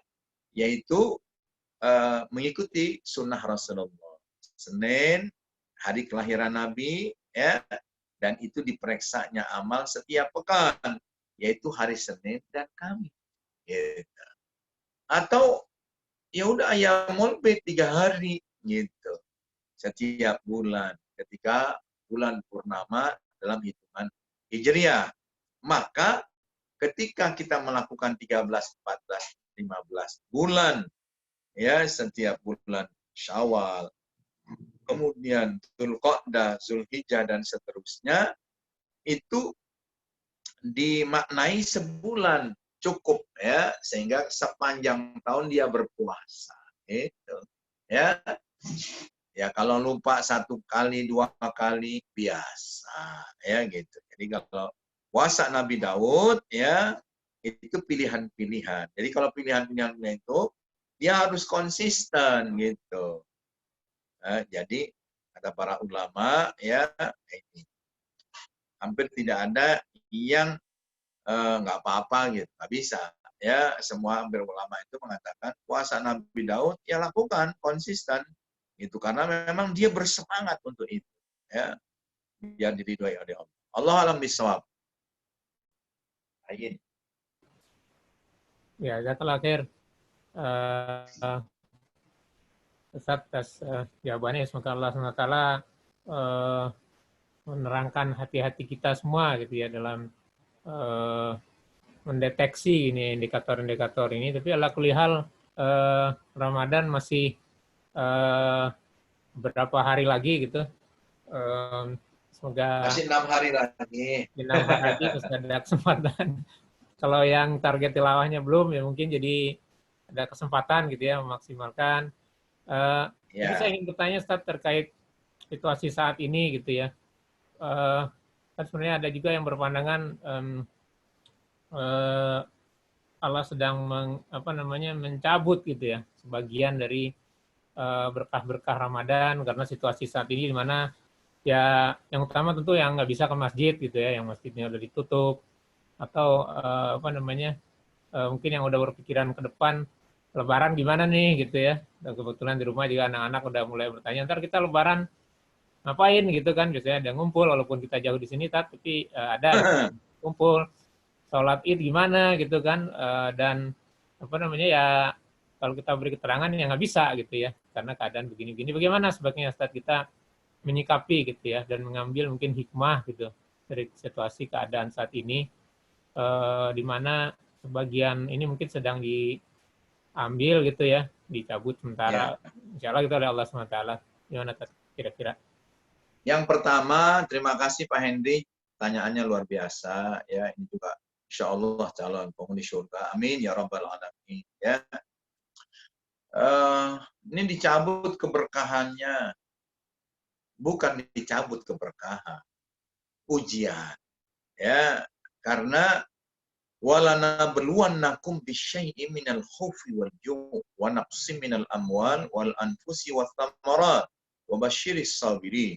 yaitu mengikuti sunnah Rasulullah. Senin hari kelahiran Nabi, ya, dan itu dipereksanya amal setiap pekan, yaitu hari Senin dan Kamis. Gitu. Atau ya udah ayamul bid 3 hari gitu setiap bulan ketika bulan purnama dalam hitungan Hijriah. Maka ketika kita melakukan 13, 14, 15 bulan ya setiap bulan Syawal, kemudian Dzulqa'dah, Zulhijjah dan seterusnya itu dimaknai sebulan cukup ya sehingga sepanjang tahun dia berpuasa itu ya. Ya kalau lupa 1 kali 2 kali biasa ya gitu. Jadi kalau puasa Nabi Daud ya itu pilihan-pilihan. Jadi kalau pilihan-pilihan itu dia harus konsisten gitu. Jadi kata para ulama ya ini hampir tidak ada yang nggak apa-apa gitu, nggak bisa. Ya semua hampir ulama itu mengatakan puasa Nabi Daud ya lakukan konsisten gitu karena memang dia bersemangat untuk itu ya biar diridhoi oleh Allah. Allah alam bisawab. Ayin. Ya, jazakallah khair. Ustaz atas jawabannya. Semoga Allah SWT menerangkan hati-hati kita semua gitu ya dalam mendeteksi ini indikator-indikator ini. Tapi ala kulli hal Ramadan masih beberapa hari lagi gitu. Semoga Masih 6 hari lagi. 6 hari lagi masih ada kesempatan. Kalau yang target tilawahnya belum ya mungkin jadi ada kesempatan gitu ya memaksimalkan. Jadi saya ingin bertanya Ustaz terkait situasi saat ini gitu ya. Kan sebenarnya ada juga yang berpandangan Allah sedang mencabut gitu ya sebagian dari berkah-berkah Ramadan karena situasi saat ini di mana ya yang utama tentu yang nggak bisa ke masjid gitu ya, yang masjidnya udah ditutup atau mungkin yang udah berpikiran ke depan Lebaran gimana nih gitu ya. Dan kebetulan di rumah juga anak-anak udah mulai bertanya ntar kita Lebaran ngapain gitu kan, biasanya ada ngumpul walaupun kita jauh di sini tapi ada gitu, kumpul sholat id gimana gitu kan, dan ya kalau kita beri keterangan ya nggak bisa gitu ya karena keadaan begini-begini. Bagaimana sebaiknya Ustaz kita menyikapi gitu ya dan mengambil mungkin hikmah gitu dari situasi keadaan saat ini, di mana sebagian ini mungkin sedang diambil gitu ya, dicabut sementara, insya Allah gitu oleh Allah SWT. Gimana kira-kira? Yang pertama, terima kasih Pak Hendy, pertanyaannya luar biasa ya. Ini juga insya Allah calon penghuni surga. Amin ya rabbal alamin. Ya, ini dicabut keberkahannya, bukan dicabut keberkahan, ujian. Ya, karena walanabluwannakum bisyai'in minal khaufi wal ju' wa naqsim minal amwal wal anfusi wath thamarat wa basyiris sabirin.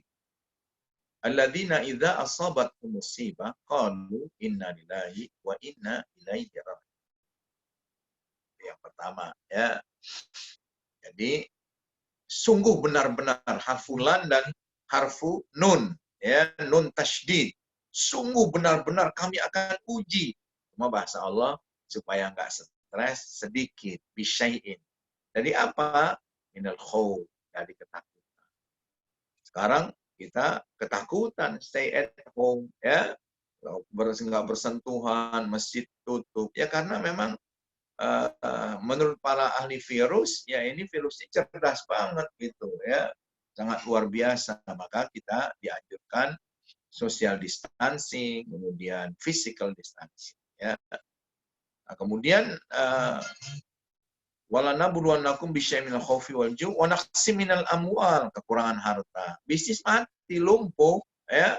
Alladzina idza asabatkum musibah qalu inna lillahi wa inna ilaihi raji'un. Yang pertama ya. Jadi sungguh benar-benar harfulan dan harfu nun ya, nun tasydid. Sungguh benar-benar kami akan uji. Cuma bahasa Allah supaya enggak stres sedikit bisyai'in. Dari apa? Minal khauf, dari ketakutan. Sekarang kita ketakutan, stay at home, ya, nggak bersentuhan, masjid tutup, ya karena memang menurut para ahli virus, ya ini virusnya cerdas banget gitu, ya, sangat luar biasa. Maka kita dianjurkan social distancing, kemudian physical distancing, ya. Nah, kemudian Walanabluwannakum bisyai'in minal khaufi wal ju' wa naqsim minal amwal, kekurangan harta. Bisnis mati, lumpuh, ya.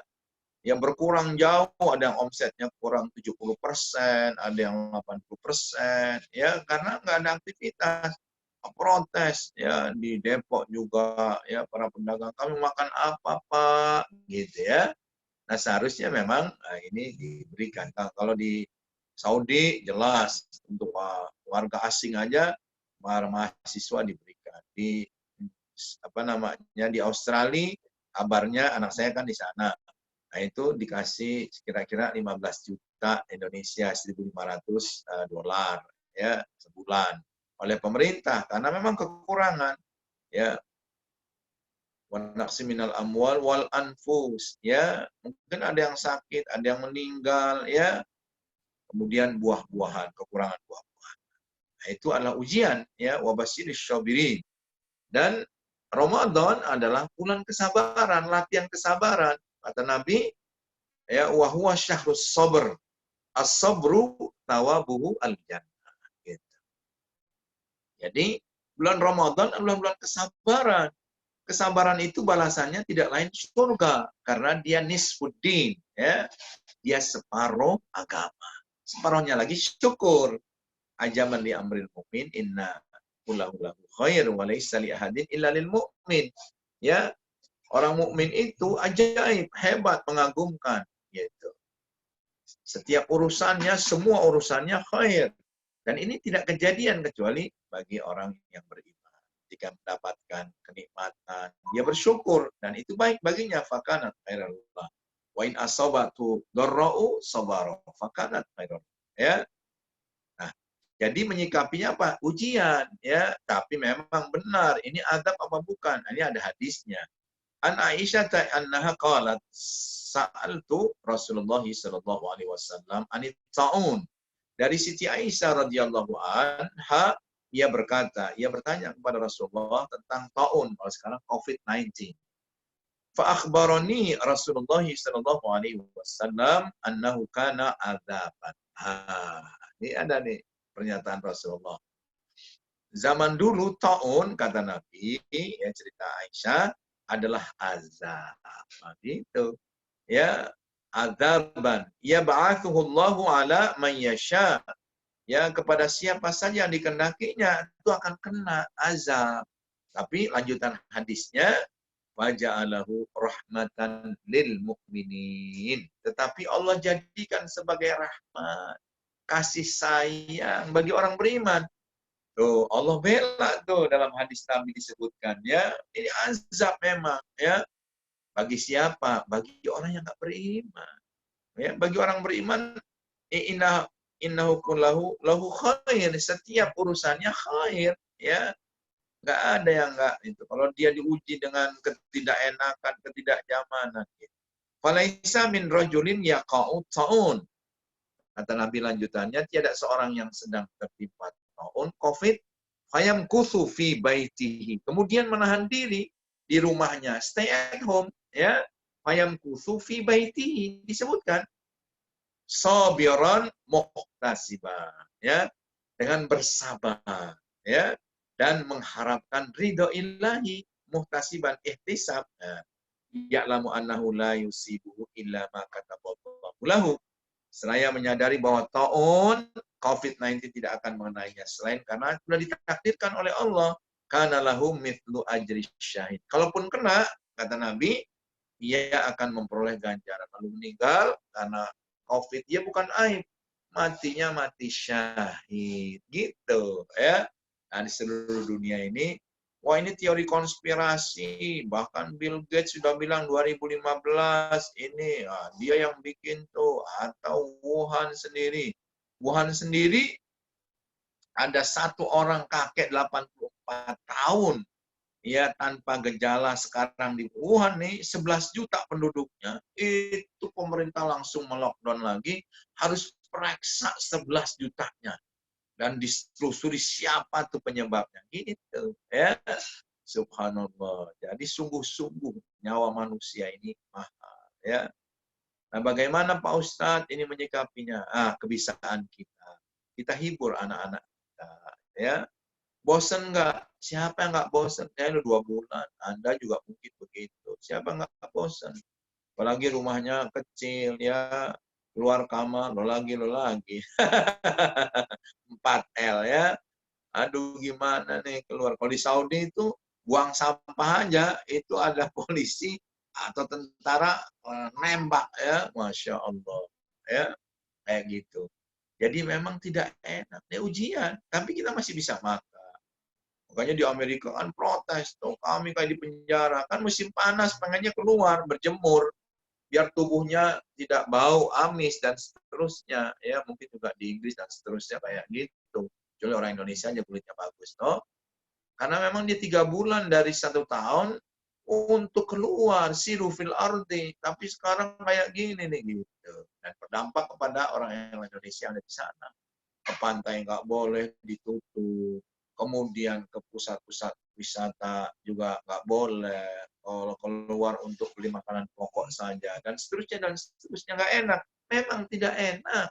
Yang berkurang jauh, ada yang omsetnya kurang 70%, ada yang 80%, ya, karena nggak ada aktivitas. Protes, ya, di Depok juga, ya, para pedagang, kami makan apa, Pak? Gitu, ya. Nah, seharusnya memang ini diberikan. Nah, kalau di Saudi jelas untuk warga asing aja, para mahasiswa diberikan. Di apa namanya, di Australia, kabarnya anak saya kan di sana. Nah, itu dikasih kira-kira 15 juta Indonesia, 1.500 dolar, ya, sebulan oleh pemerintah karena memang kekurangan, ya. Wa naqsim minal amwal wal anfus, ya. Mungkin ada yang sakit, ada yang meninggal, ya. Kemudian buah-buahan, kekurangan buah-buahan. Nah, itu adalah ujian, ya, wa basyirish syabirin. Dan Ramadan adalah bulan kesabaran, latihan kesabaran. Kata Nabi, ya, wa huwa syahrus sabr. As-sabru tawabuhu al-jannah. Gitu. Jadi, bulan Ramadan adalah bulan kesabaran. Kesabaran itu balasannya tidak lain surga. Karena dia nisfuddin. Ya. Dia separuh agama. Separuhnya lagi syukur. Ajaman li amril mu'min inna kullahu lahu khair wa laysa li ahadin illa lil mu'min. Ya. Orang mukmin itu ajaib, hebat, mengagumkan. Gitu. Setiap urusannya, semua urusannya khair. Dan ini tidak kejadian kecuali bagi orang yang beriman. Jika mendapatkan kenikmatan, dia bersyukur. Dan itu baik baginya. Fakanat khairallah. Wa in asabatu darra'u sabaru. Fakanat khairallah. Ya. Nah, jadi menyikapinya apa? Ujian. Ya. Tapi memang benar. Ini adab apa bukan? Ini ada hadisnya. An Aisyah annaha qalat sa'altu Rasulullah sallallahu alaihi wasallam anit taun. Dari Siti Aisyah radhiyallahu anha, ia bertanya kepada Rasulullah tentang taun, kalau sekarang COVID-19. Fa akhbarani Rasulullah sallallahu alaihi wasallam annahu kana adzaban. Ini ada nih pernyataan Rasulullah. Zaman dulu taun, kata Nabi, ya, cerita Aisyah, adalah azab. Gitu. Ya, azaban. Ya ba'athuhullahu ala man yasha. Ya, kepada siapa saja yang dikehendakinya itu akan kena azab. Tapi lanjutan hadisnya, wa ja'alahu rahmatan lil mu'minin. Tetapi Allah jadikan sebagai rahmat, kasih sayang bagi orang beriman. Tuh, Allah bela tuh dalam hadis Nabi disebutkan, ya. Ini azab memang, ya. Bagi siapa? Bagi orang yang nggak beriman. Ya, bagi orang beriman, innahu lahu khair. Setiap urusannya khair, ya. Nggak ada yang nggak itu. Kalau dia diuji dengan ketidakenakan, ketidaknyamanan, gitu. Falaisa min rajulin yaqa'u ta'un. Kata Nabi lanjutannya, tiada seorang yang sedang tertimpa taun COVID, fayam kusu fi baitihi. Kemudian menahan diri di rumahnya, stay at home, ya. Fayam kusu fi baitihi disebutkan sabiran muhtasiban, ya, dengan bersabar, ya, dan mengharapkan ridho ilahi, muhtasiban ihtisab. Ya'lamu annahu la yusibuhu illa ma kataballahu lahu. Seraya menyadari bahwa taun COVID-19 tidak akan mengenainya selain karena sudah ditakdirkan oleh Allah. Kana lahum mithlu ajri syahid. Kalaupun kena, kata Nabi, ia akan memperoleh ganjaran. Lalu meninggal karena COVID, dia bukan aib. Matinya mati syahid. Gitu, ya. Nah, di seluruh dunia ini, wah, ini teori konspirasi. Bahkan Bill Gates sudah bilang 2015 ini dia yang bikin tuh, atau Wuhan sendiri. Wuhan sendiri ada satu orang kakek 84 tahun ya tanpa gejala. Sekarang di Wuhan nih 11 juta penduduknya. Itu pemerintah langsung melockdown lagi, harus periksa 11 jutanya. Dan ditelusuri siapa tuh penyebabnya. Gitu, ya. Subhanallah. Jadi sungguh-sungguh nyawa manusia ini mahal, ya. Nah, bagaimana Pak Ustadz ini menyikapinya? Kebiasaan kita. Kita hibur anak-anak kita, ya. Bosen nggak? Siapa yang nggak bosen? Ya lu 2 bulan. Anda juga mungkin begitu. Siapa nggak bosen? Apalagi rumahnya kecil, ya keluar kamar, lo lagi. 4L ya. Aduh gimana nih keluar. Kalau di Saudi itu buang sampah aja, itu ada polisi atau tentara nembak ya. Masya Allah. Ya, kayak gitu. Jadi memang tidak enak. Ini ujian, tapi kita masih bisa makan. Makanya di Amerika kan protes tuh, kami kayak di penjara. Kan musim panas, pengennya keluar, berjemur. Biar tubuhnya tidak bau, amis, dan seterusnya. Ya, mungkin juga di Inggris dan seterusnya kayak gitu. Kecuali orang Indonesia aja kulitnya bagus. No? Karena memang dia 3 bulan dari 1 tahun untuk keluar, siru fil ardi. Tapi sekarang kayak gini nih gitu. Dan berdampak kepada orang Indonesia yang ada di sana. Ke pantai nggak boleh, ditutup. Kemudian ke pusat-pusat wisata juga nggak boleh. Kalau keluar untuk beli makanan pokok saja. Dan seterusnya nggak enak. Memang tidak enak.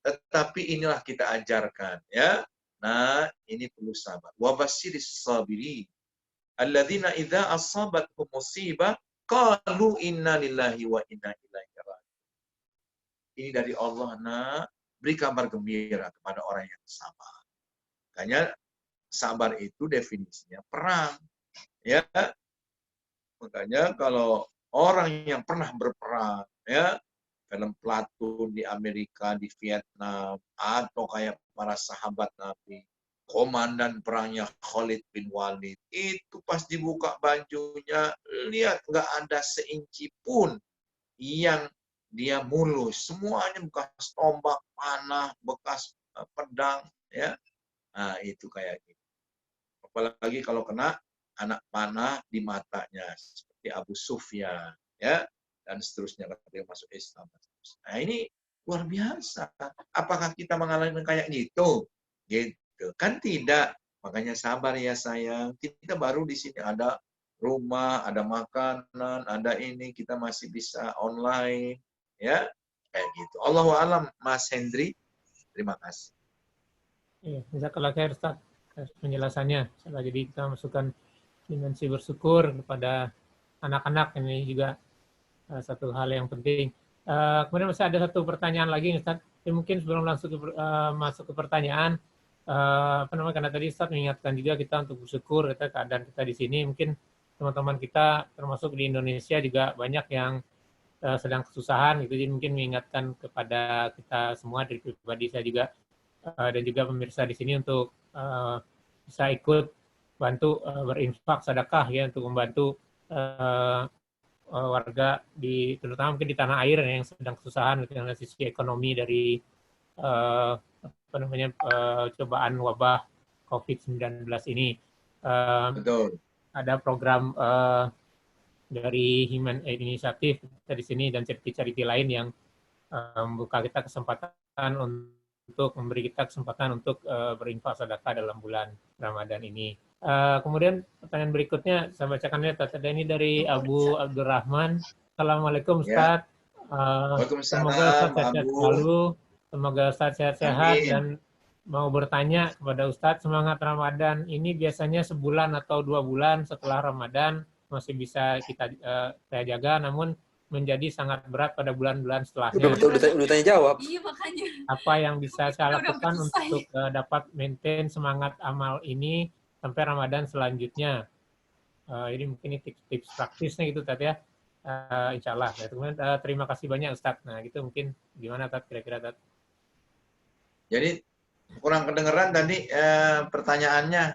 Tetapi inilah kita ajarkan. Ya. Nah, ini perlu sabar. Wabasyiris sabirin. Alladzina idza asabathum musibah qalu inna lillahi wa inna ilaihi raji'un. Ini dari Allah, nak. Beri kabar gembira kepada orang yang sabar. Makanya sabar itu definisinya perang. Ya. Makanya kalau orang yang pernah berperang, ya, film Platoon di Amerika, di Vietnam, atau kayak para sahabat Nabi, komandan perangnya Khalid bin Walid, itu pas dibuka bajunya, lihat nggak ada seinci pun yang dia mulus. Semuanya bekas tombak, panah, bekas pedang, ya. Nah, itu kayak gitu. Apalagi kalau kena anak panah di matanya, seperti Abu Sufyan, ya, dan seterusnya ketika masuk Islam. Nah, ini luar biasa. Apakah kita mengalami kayak gitu? Gitu. Kan tidak. Makanya sabar ya sayang. Kita baru di sini ada rumah, ada makanan, ada ini, kita masih bisa online, ya, kayak gitu. Allahu a'lam, Mas Hendri. Terima kasih. Iya, jazakallah khair Ustaz penjelasannya. Jadi kita masukkan dimensi bersyukur kepada anak-anak, ini juga satu hal yang penting. Kemudian masih ada satu pertanyaan lagi Ustaz. Mungkin sebelum langsung masuk ke pertanyaan, karena tadi Ustaz mengingatkan juga kita untuk bersyukur kita keadaan kita di sini. Mungkin teman-teman kita termasuk di Indonesia juga banyak yang sedang kesusahan gitu. Jadi mungkin mengingatkan kepada kita semua dari pribadi saya juga dan juga pemirsa di sini untuk bisa ikut bantu berinfak sedekah ya untuk membantu warga terutama mungkin di tanah air yang sedang kesusahan dengan sisi ekonomi dari cobaan wabah COVID-19 ini. Betul. Ada program dari Human Aid Initiative kita di sini dan charity lain yang membuka kita kesempatan untuk memberi kita kesempatan untuk berinfak sedekah dalam bulan Ramadan ini. Kemudian pertanyaan berikutnya saya bacakan ya, ada ini dari Abu Abdurrahman. Assalamualaikum Ustaz. Semoga Ustaz sehat-sehat selalu. Semoga Ustaz sehat-sehat dan mau bertanya kepada Ustaz, semangat Ramadan ini biasanya sebulan atau 2 bulan setelah Ramadan masih bisa kita jaga, namun menjadi sangat berat pada bulan-bulan setelahnya. Udah tanya jawab. Iya makanya. Apa yang bisa saya lakukan untuk dapat maintain semangat amal ini sampai Ramadan selanjutnya? Ini mungkin tips praktisnya gitu Tat ya. Insya Allah. Kemudian terima kasih banyak Ustaz. Nah gitu mungkin gimana Tat kira-kira Tat? Jadi kurang kedengeran tadi pertanyaannya.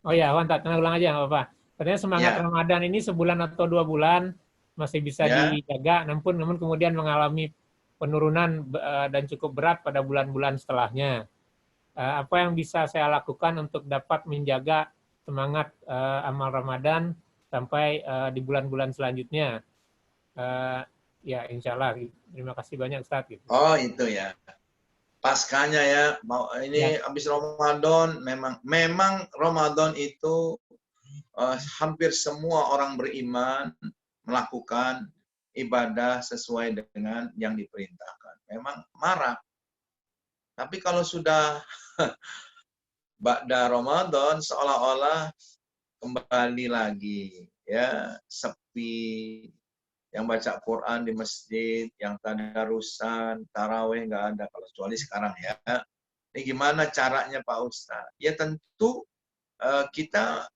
Oh ya, Tat, ulang aja nggak apa-apa. Katanya semangat Ramadan ini sebulan atau 2 bulan masih bisa dijaga, namun kemudian mengalami penurunan dan cukup berat pada bulan-bulan setelahnya. Apa yang bisa saya lakukan untuk dapat menjaga semangat amal Ramadan sampai di bulan-bulan selanjutnya? Ya, insya Allah. Terima kasih banyak Ustaz. Gitu. Oh itu ya. Paskanya ya. Ini habis Ramadan, memang Ramadan itu hampir semua orang beriman melakukan ibadah sesuai dengan yang diperintahkan. Memang marah. Tapi kalau sudah ba'da Ramadan seolah-olah kembali lagi, ya, sepi. Yang baca Quran di masjid, yang tadarusan, tarawih nggak ada, kalau kecuali sekarang ya. Ini gimana caranya Pak Ustadz? Ya tentu kita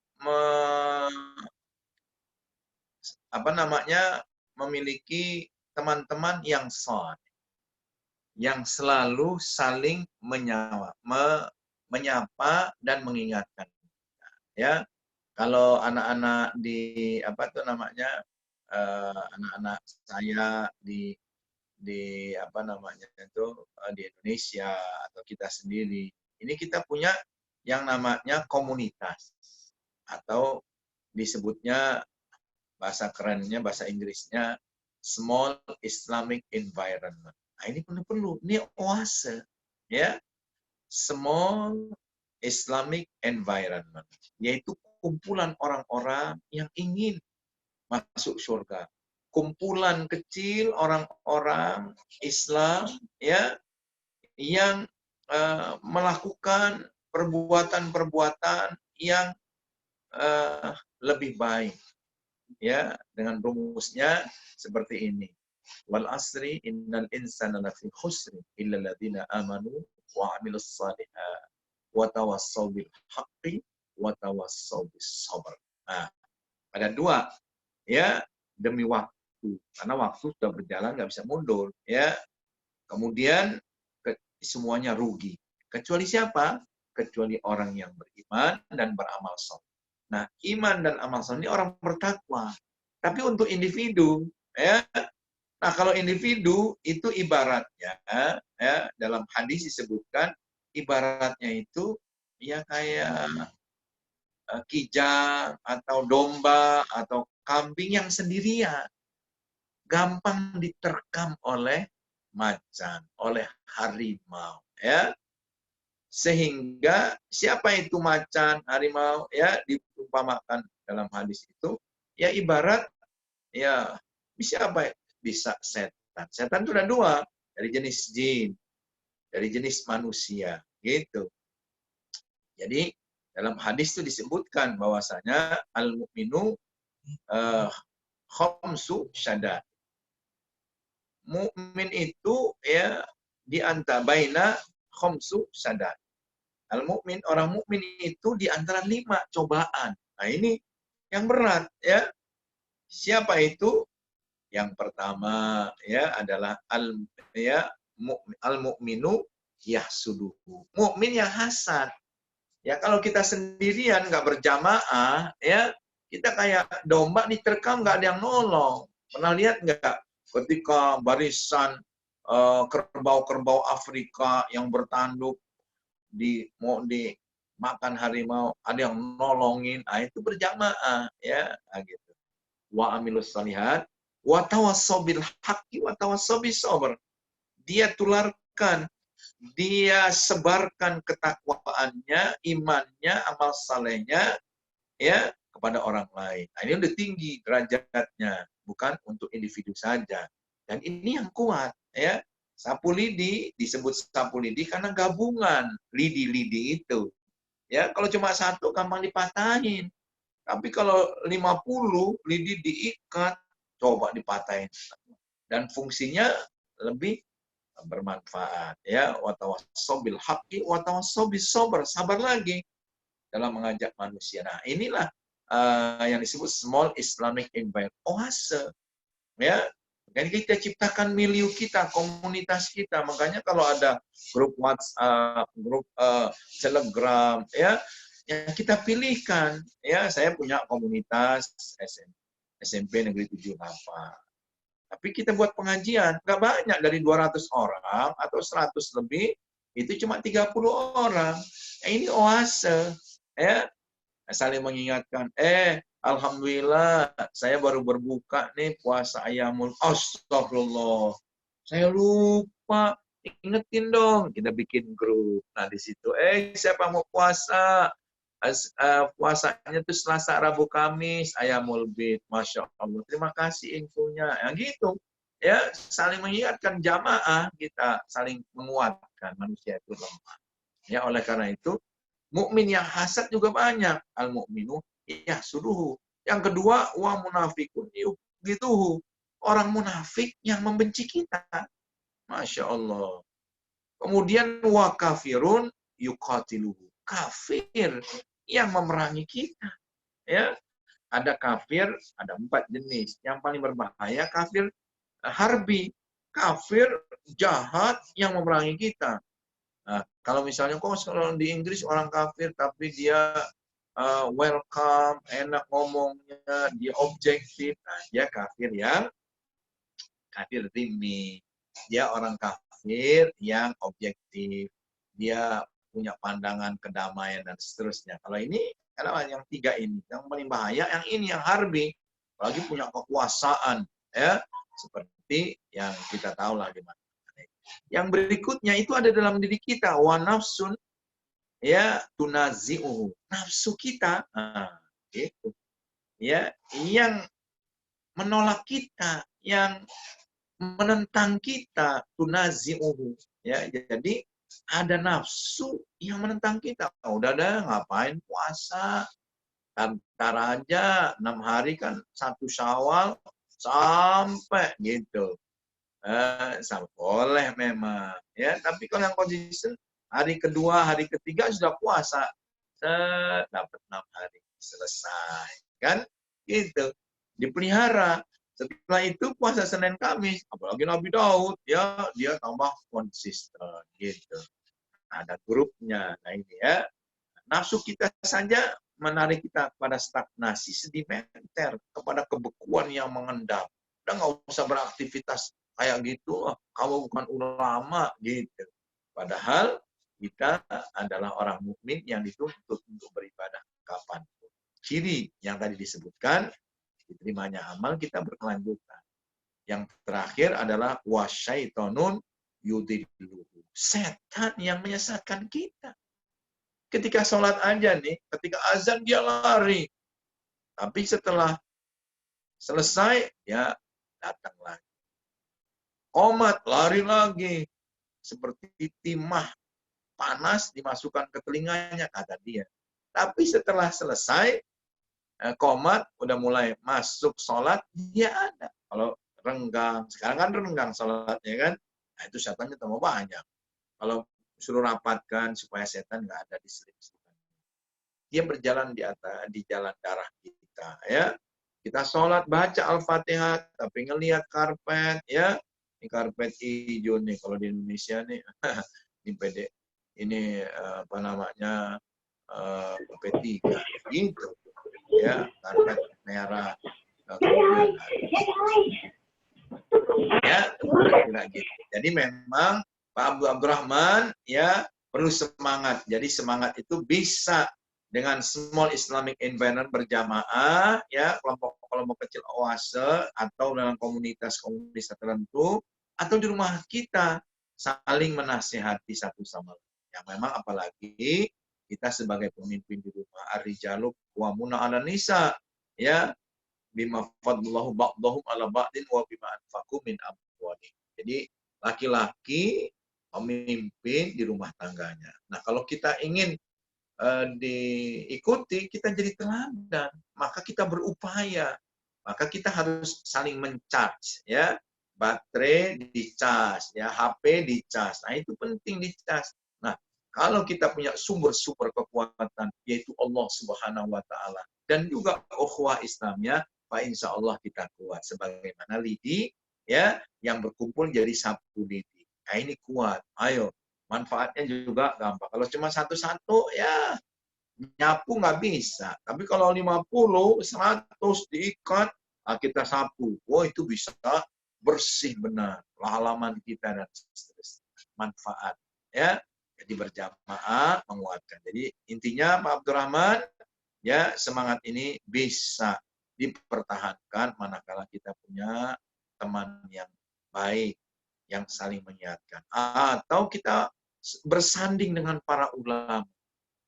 memiliki teman-teman yang soleh, yang selalu saling menyapa dan mengingatkan. Ya, kalau anak-anak di anak-anak saya di di Indonesia atau kita sendiri, ini kita punya yang namanya komunitas atau disebutnya bahasa kerennya, bahasa Inggrisnya small Islamic environment. Nah, ini perlu, ini oase, ya, small Islamic environment, yaitu kumpulan orang-orang yang ingin masuk surga. Kumpulan kecil orang-orang Islam, ya, yang melakukan perbuatan-perbuatan yang lebih baik, ya, dengan rumusnya seperti ini. Wal asri innal insana lafi khusri illa alladziina amanu wa 'amilus shalihat wa tawassaw bil haqqi wa tawassaw bis sabr. Nah, ada dua, ya, demi waktu, karena waktu sudah berjalan nggak bisa mundur, ya. Kemudian semuanya rugi, kecuali siapa? Kecuali orang yang beriman dan beramal saleh. Nah, iman dan amal saleh ini orang bertakwa. Tapi untuk individu, ya. Nah, kalau individu itu ibaratnya, ya, dalam hadis disebutkan ibaratnya itu ya kayak kijang atau domba atau kambing yang sendirian, gampang diterkam oleh macan, oleh harimau, ya. Sehingga siapa itu macan, harimau, ya, diumpamakan dalam hadis itu, ya ibarat, ya, bisa apa? Bisa setan. Setan itu ada dua, dari jenis jin, dari jenis manusia, gitu. Jadi dalam hadis itu disebutkan bahwasanya al-mu'minu khamsu syadad. Mukmin itu, ya, di antara baina khamsu syadad. Al-mu'min, orang mukmin itu di antara 5 cobaan. Nah, ini yang berat, ya. Siapa itu? Yang pertama, ya, adalah al-mu'minu yahsuduhu. Mukmin yang hasad. Ya, kalau kita sendirian nggak berjamaah, ya, kita kayak domba diterkam nggak ada yang nolong. Pernah lihat nggak ketika barisan kerbau-kerbau Afrika yang bertanduk mau dimakan harimau, ada yang nolongin, itu berjamaah, ya, gitu. Wa amilus salihat wa tawassaw bil haqqi wa tawassaw bis sabr. Dia tularkan, dia sebarkan ketakwaannya, imannya, amal salehnya, ya, kepada orang lain. Nah, ini udah tinggi derajatnya, bukan untuk individu saja. Dan ini yang kuat, ya. Sapu lidi disebut sapu lidi karena gabungan lidi-lidi itu. Ya, kalau cuma satu gampang dipatahin. Tapi kalau 50 lidi diikat, coba dipatahin. Dan fungsinya lebih bermanfaat, ya. Wa tawassaw bil haqqi wa tawassaw bis sabr. Sabar lagi dalam mengajak manusia. Nah, inilah yang disebut small Islamic environment, oase, ya. Dan kita ciptakan milieu kita, komunitas kita. Makanya kalau ada grup WhatsApp, grup Telegram, ya, yang kita pilihkan, ya. Saya punya komunitas SMP Negeri 78. Tapi kita buat pengajian, nggak banyak, dari 200 orang atau 100 lebih, itu cuma 30 orang. Ini oase, ya. Saling mengingatkan, alhamdulillah, saya baru berbuka nih puasa ayamul. Astagfirullah, saya lupa, ingetin dong. Kita bikin grup. Nah, di situ, siapa mau puasa? Puasanya itu Selasa, Rabu, Kamis, ayamul bid. Masya Allah, terima kasih infonya. Yang gitu, ya, saling mengingatkan, jamaah kita saling menguatkan, manusia itu lemah. Ya, oleh karena itu Mukmin yang hasad juga banyak. Al-mu'minu yahsuduhu. Yang kedua, wa munafikun yubghiduhu. Orang munafik yang membenci kita. Masya Allah. Kemudian wa kafirun yuqatiluhu. Kafir yang memerangi kita. Ya, ada kafir, ada 4 jenis. Yang paling berbahaya kafir harbi. Kafir jahat yang memerangi kita. Nah, kalau misalnya kalau di Inggris orang kafir tapi dia welcome, enak ngomongnya, dia objektif, nah, dia kafir yang kafir dhimmi. Dia orang kafir yang objektif. Dia punya pandangan kedamaian dan seterusnya. Kalau ini adalah yang 3 ini, yang paling bahaya yang ini yang harbi, apalagi punya kekuasaan, ya seperti yang kita tahu lah di mana. Yang berikutnya itu ada dalam diri kita, wa nafsun ya tunazi'uhu. Nafsu kita, gitu. Ya, yang menolak kita, yang menentang kita, tunazi'uhu. Ya, jadi ada nafsu yang menentang kita. Udah ngapain puasa? Ntar aja 6 hari kan 1 Syawal sampai gitu. Boleh memang ya, tapi kalau yang konsisten hari kedua, hari ketiga sudah puasa, dapat 6 hari selesai kan, gitu, dipelihara. Setelah itu puasa Senin Kamis, apalagi Nabi Daud ya, dia tambah konsisten gitu. Ada grupnya. Nah ini ya, nafsu kita saja menarik kita kepada stagnasi, sedimenter, kepada kebekuan yang mengendap. Udah nggak usah beraktivitas kayak gitu, kamu bukan ulama gitu. Padahal kita adalah orang mukmin yang dituntut untuk beribadah kapanpun. Ciri yang tadi disebutkan, diterimanya amal kita berkelanjutan. Yang terakhir adalah wasyaitonun yudilluhu. Setan yang menyesatkan kita. Ketika sholat aja nih, ketika azan dia lari. Tapi setelah selesai, ya datang lagi. Qomat, lari lagi. Seperti timah panas dimasukkan ke telinganya, kata dia. Tapi setelah selesai, qomat, udah mulai masuk sholat, dia ada. Kalau renggang, sekarang kan renggang sholatnya kan, nah itu setannya tambah banyak. Kalau suruh rapatkan supaya setan nggak ada di selip-selipan. Dia berjalan di jalan darah kita, ya. Kita sholat baca Al-Fatihah, tapi ngelihat karpet, ya. Ini karpet hijau nih kalau di Indonesia nih, ini apa namanya P3 gitu, ya, karpet merah, kemudian ya, kira gitu. Jadi memang Pak Abdurrahman ya perlu semangat. Jadi semangat itu bisa dengan small Islamic environment berjamaah, ya, kelompok-kelompok kecil oase atau dalam komunitas tertentu, atau di rumah kita saling menasihati satu sama lain. Yang memang apalagi kita sebagai pemimpin di rumah, ar-rijalu qawwamuna 'alan nisa, ya, bima fadlallahu ba'dahum 'ala ba'din wa bima anfaqu min amwalihim. Jadi laki-laki pemimpin di rumah tangganya. Nah, kalau kita ingin diikuti, kita jadi teladan, maka kita berupaya, maka kita harus saling mencharge, ya, baterai dicas, ya, HP dicas. Nah, itu penting dicas. Nah, kalau kita punya sumber-sumber kekuatan, yaitu Allah Subhanahu wa Ta'ala, dan juga ukhuwah Islamnya, Pak, insya Allah kita kuat. Sebagaimana lidi, ya, yang berkumpul jadi satu lidi. Nah, ini kuat. Ayo, manfaatnya juga gampang. Kalau cuma satu-satu, ya nyapu nggak bisa. Tapi kalau 50, 100 diikat, nah kita sapu. Oh, itu bisa bersih benar. Halaman kita dan seterusnya. Manfaat. Ya, jadi berjamaah menguatkan. Jadi intinya Pak Abdurrahman, ya, semangat ini bisa dipertahankan manakala kita punya teman yang baik, yang saling mengingatkan. Atau kita bersanding dengan para ulama.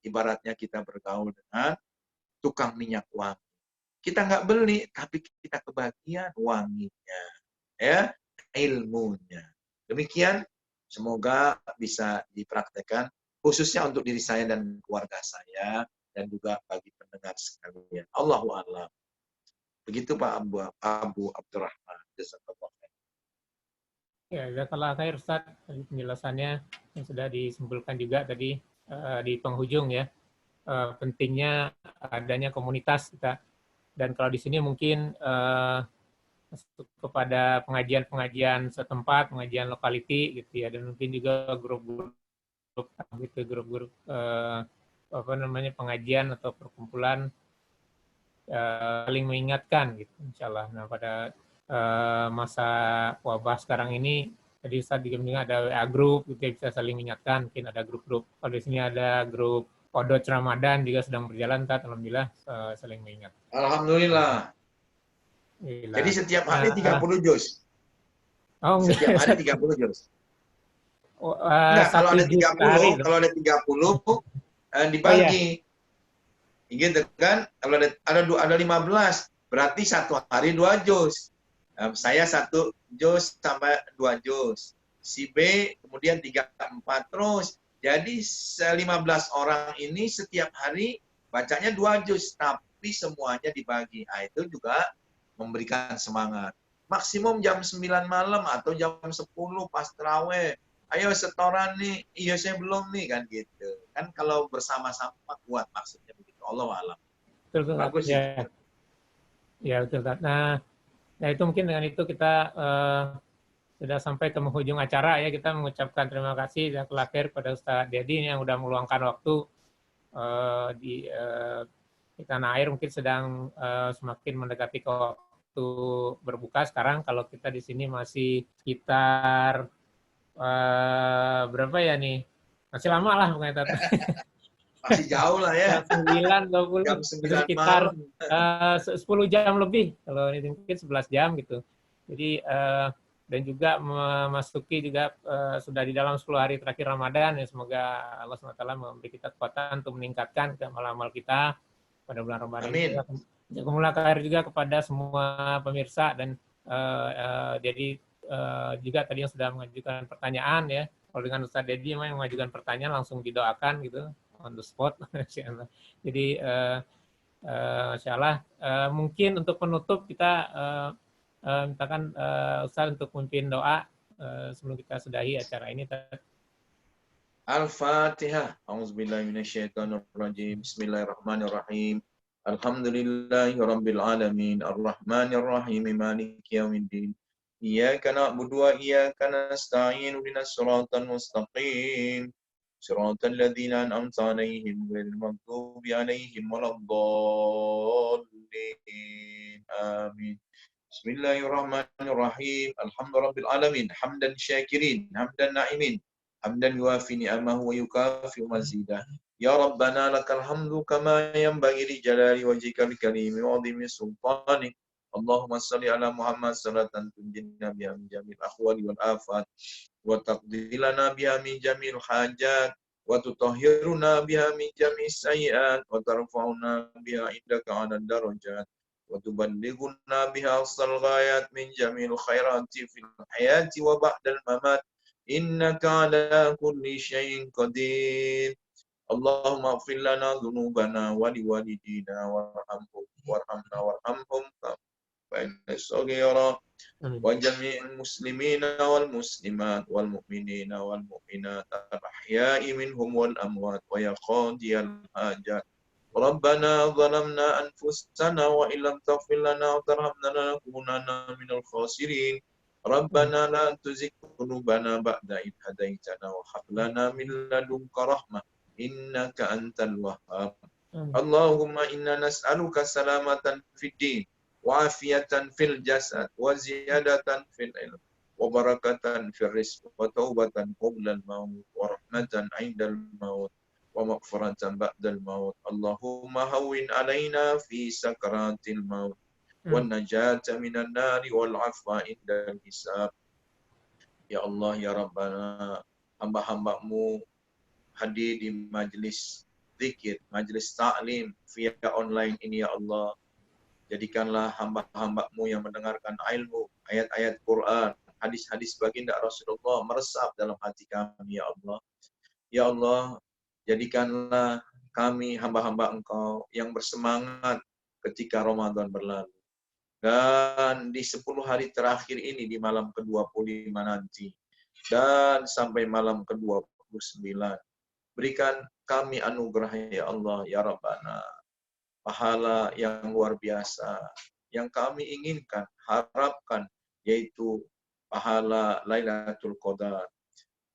Ibaratnya kita bergaul dengan tukang minyak wangi. Kita nggak beli, tapi kita kebagian wanginya, ya, ilmunya. Demikian, semoga bisa dipraktekkan khususnya untuk diri saya dan keluarga saya, dan juga bagi pendengar sekalian. Allahu a'lam. Begitu Pak Abu Abdurrahman. Jazakallah khair. Ya, jazakallah khair Ustaz, tadi penjelasannya yang sudah disimpulkan juga tadi di penghujung ya, pentingnya adanya komunitas kita. Dan kalau di sini mungkin masuk kepada pengajian-pengajian setempat, pengajian lokality gitu ya, dan mungkin juga grup-grup gitu, grup-grup apa namanya pengajian atau perkumpulan saling mengingatkan gitu, insya Allah. Nah, pada masa wabah sekarang ini, tadi Ustaz juga ada WA group, gitu ya, bisa saling mengingatkan. Mungkin ada grup-grup. Kalau di sini ada grup Podot Ramadan juga sedang berjalan, alhamdulillah saling mengingat. Alhamdulillah. Alhamdulillah. Jadi setiap hari 30 juz. Oh, Setiap hari 30 juz. Enggak, kalau satu ada juz sehari. 30, kalau ada 30 dibagi. Gitu kan? Kalau ada 15, berarti satu hari 2 juz. Saya 1 juz sampai 2 juz. Si B kemudian 3, 4 terus. Jadi 15 orang ini setiap hari bacanya 2 juz, tapi semuanya dibagi. Nah, itu juga memberikan semangat. Maksimum jam 9 malam atau jam 10 pas tarawih. Ayo setoran nih, iya saya belum nih, kan gitu. Kan kalau bersama-sama kuat maksudnya begitu. Allah alam. Betul, Bagus ya. itu. Ya, betul. Nah, itu mungkin dengan itu kita sudah sampai ke penghujung acara ya. Kita mengucapkan terima kasih dan khair pada Ustaz Dedi yang sudah meluangkan waktu di tanah air. Mungkin sedang semakin mendekati ke waktu berbuka sekarang. Kalau kita di sini masih sekitar berapa ya nih? Masih lama lah pokoknya. Masih jauh lah ya. Jam 9, 20, Jam 9 sekitar malam. 10 jam lebih. Kalau ini mungkin 11 jam gitu. Jadi dan juga memasuki juga sudah di dalam 10 hari terakhir Ramadan, ya semoga Allah SWT memberi kita kekuatan untuk meningkatkan amal-amal kita pada bulan Ramadan ini. Jazakumullah khair juga kepada semua pemirsa dan jadi juga tadi yang sudah mengajukan pertanyaan ya. Kalau dengan Ustaz Dedi yang mengajukan pertanyaan langsung didoakan gitu on the spot. Jadi Insya Allah mungkin untuk penutup kita mintakan Ustaz untuk memimpin doa sebelum kita sudahi acara ini. Al-Fatihah. A'udzubillahi minasyaitonirrajim. Bismillahirrahmanirrahim. Alhamdulillahi rabbil alamin. Ar-Rahmanir Rahim. Maliki yaumiddin. Iyyaka na'budu wa iyyaka nasta'in. Ihdinas siratal mustaqim. Siratal ladzina an'amta 'alaihim ghairil maghdubi 'alaihim waladdallin. Amin. Bismillahirrahmanirrahim. Alhamdulillahirabbil alamin. Hamdan syakirin, hamdan na'imin. Hamdan yuafi ni'amahu wa yukafi mazidah. Ya Rabbana lakal hamdu kama yanbaghi li jalali wajhikal karimi wa 'azimi sultanik. Allahumma salli ala Muhammad salatan tunjina biha min jamil ahwali wal afat wa taqdi lana biha min jamil hajat wa tutahhiruna biha min jamil sayyi'at wa tarfa'una biha indaka 'ala darajat wa tuballighuna biha asal ghayat min jamil khairati fil hayati wa ba'dal mamat. Innaka ala kulli syai'in qadir. Allahumma ighfir lana dhunubana wa liwalidina warhamna warhamhum kama saghira wa jami'il muslimina wal muslimat wal mu'minina wal mu'minat al-ahya'i minhum wal amwat wa ya qadiyal hajat. Rabbana zalamna anfusana wa illam taghfir lana wa tarhamna lanakunanna minal khasirin. Rabbana la tuzigh qulubana ba'da idh hadaitana wa hab lana min ladunka rahmah innaka antal wahhab. Allahumma inna nas'aluka salamatan fid din wa afiyatan fil jasad wa ziyadatan fil ilm wa barakatan fil rizq wa taubatan qabla al-maut wa rahmatan 'indal maut wa maghfiratan ba'dal maut. Allahumma hawwin 'alaina fi sakaratil maut wan najata minan nari wal afwa indal hisab. Ya Allah ya Rabbana, hamba-hambamu hadir di majlis zikir, majlis ta'lim via online ini ya Allah. Jadikanlah hamba-hambamu yang mendengarkan ilmu, ayat-ayat Quran, hadis-hadis baginda Rasulullah meresap dalam hati kami ya Allah. Ya Allah, Jadikanlah kami hamba-hamba Engkau yang bersemangat ketika Ramadan berlalu. Dan di 10 hari terakhir ini, di malam ke-25 nanti, dan sampai malam ke-29, berikan kami anugerah ya Allah, ya Rabbana, pahala yang luar biasa, yang kami inginkan, harapkan, yaitu pahala Lailatul Qadar,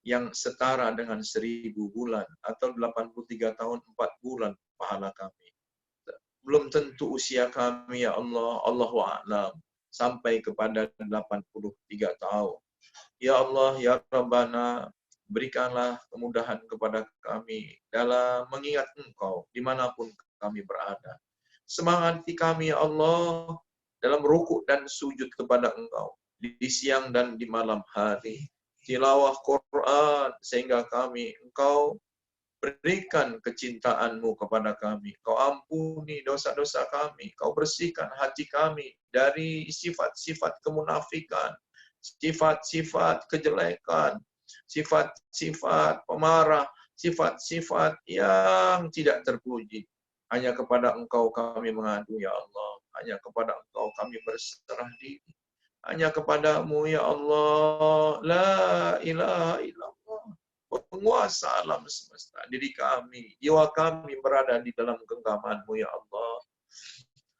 yang setara dengan 1000 bulan, atau 83 tahun 4 bulan pahala kami. Belum tentu usia kami ya Allah, Allahu a'lam, sampai kepada 83 tahun. Ya Allah, ya Rabbana, berikanlah kemudahan kepada kami dalam mengingat Engkau dimanapun kami berada. Semangati kami ya Allah dalam rukuk dan sujud kepada Engkau di siang dan di malam hari. Tilawah Quran sehingga kami Engkau berikan kecintaan-Mu kepada kami. Kau ampuni dosa-dosa kami. Kau bersihkan hati kami dari sifat-sifat kemunafikan, sifat-sifat kejelekan, sifat-sifat pemarah, sifat-sifat yang tidak terpuji. Hanya kepada Engkau kami mengadu, ya Allah. Hanya kepada Engkau kami berserah diri. Hanya kepadamu, ya Allah. La ilaha illallah. Penguasa alam semesta, diri kami, jiwa kami berada di dalam genggaman-Mu ya Allah.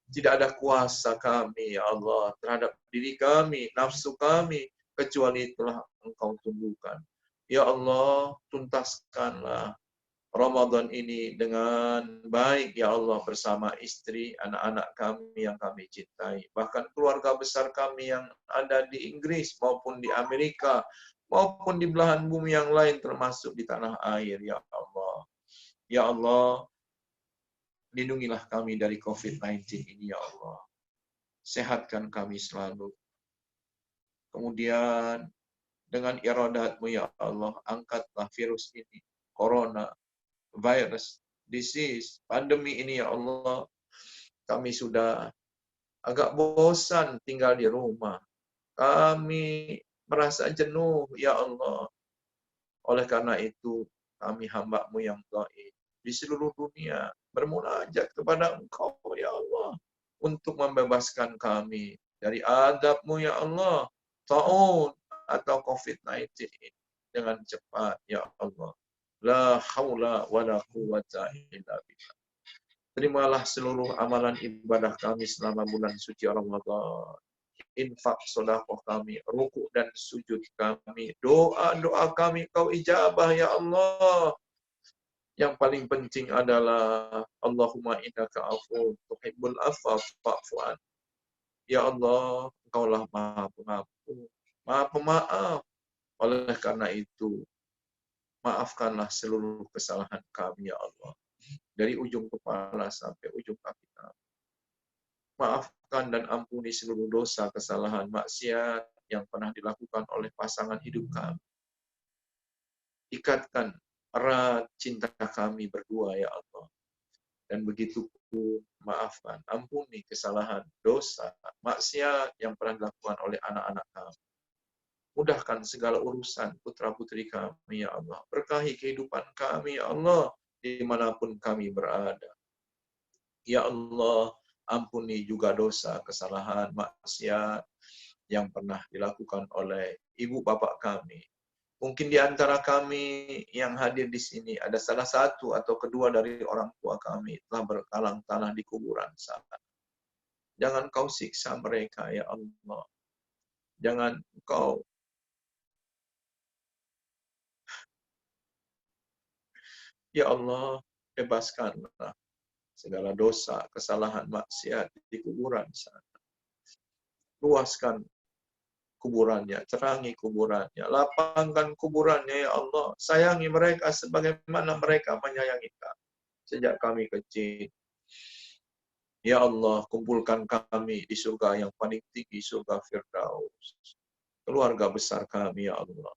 Tidak ada kuasa kami ya Allah terhadap diri kami, nafsu kami, kecuali telah Engkau tundukkan. Ya Allah, tuntaskanlah Ramadan ini dengan baik ya Allah, bersama istri, anak-anak kami yang kami cintai, bahkan keluarga besar kami yang ada di Inggris maupun di Amerika, maupun di belahan bumi yang lain termasuk di tanah air ya Allah. Ya Allah, lindungilah kami dari COVID-19 ini ya Allah. Sehatkan kami selalu. Kemudian dengan iradat-Mu ya Allah, angkatlah virus ini, corona, virus, disease, pandemi ini ya Allah. Kami sudah agak bosan tinggal di rumah. Kami merasa jenuh ya Allah. Oleh karena itu, kami hamba-Mu yang dhaif di seluruh dunia bermunajat kepada Engkau ya Allah untuk membebaskan kami dari azab-Mu ya Allah, taun atau COVID-19 ini dengan cepat ya Allah. La haula wala quwwata illa billah. Terimalah seluruh amalan ibadah kami selama bulan suci Ramadan. Infak sedekah kami, rukuk dan sujud kami, doa-doa kami Kau ijabah ya Allah. Yang paling penting adalah Allahumma innaka afuwwun tuhibbul afwa fa'fu anni. Ya Allah, Engkaulah Maha Pengampun, Maha Pemaaf. Oleh karena itu, maafkanlah seluruh kesalahan kami ya Allah, dari ujung kepala sampai ujung kaki kami. Maafkan dan ampuni seluruh dosa, kesalahan, maksiat yang pernah dilakukan oleh pasangan hidup kami. Ikatkan erat cinta kami berdua ya Allah. Dan begitu pun maafkan, ampuni kesalahan, dosa, maksiat yang pernah dilakukan oleh anak-anak kami. Mudahkan segala urusan putra-putri kami ya Allah. Berkahi kehidupan kami ya Allah, dimanapun kami berada. Ya Allah, ampuni juga dosa, kesalahan, maksiat yang pernah dilakukan oleh ibu bapak kami. Mungkin di antara kami yang hadir di sini ada salah satu atau kedua dari orang tua kami telah berkalang tanah di kuburan sana. Jangan Kau siksa mereka ya Allah. Jangan Kau ya Allah, bebaskanlah segala dosa, kesalahan, maksiat di kuburan sana. Luaskan kuburannya, terangi kuburannya, lapangkan kuburannya ya Allah. Sayangi mereka sebagaimana mereka menyayangi kami sejak kami kecil. Ya Allah, kumpulkan kami di surga yang paling tinggi, surga Firdaus. Keluarga besar kami ya Allah.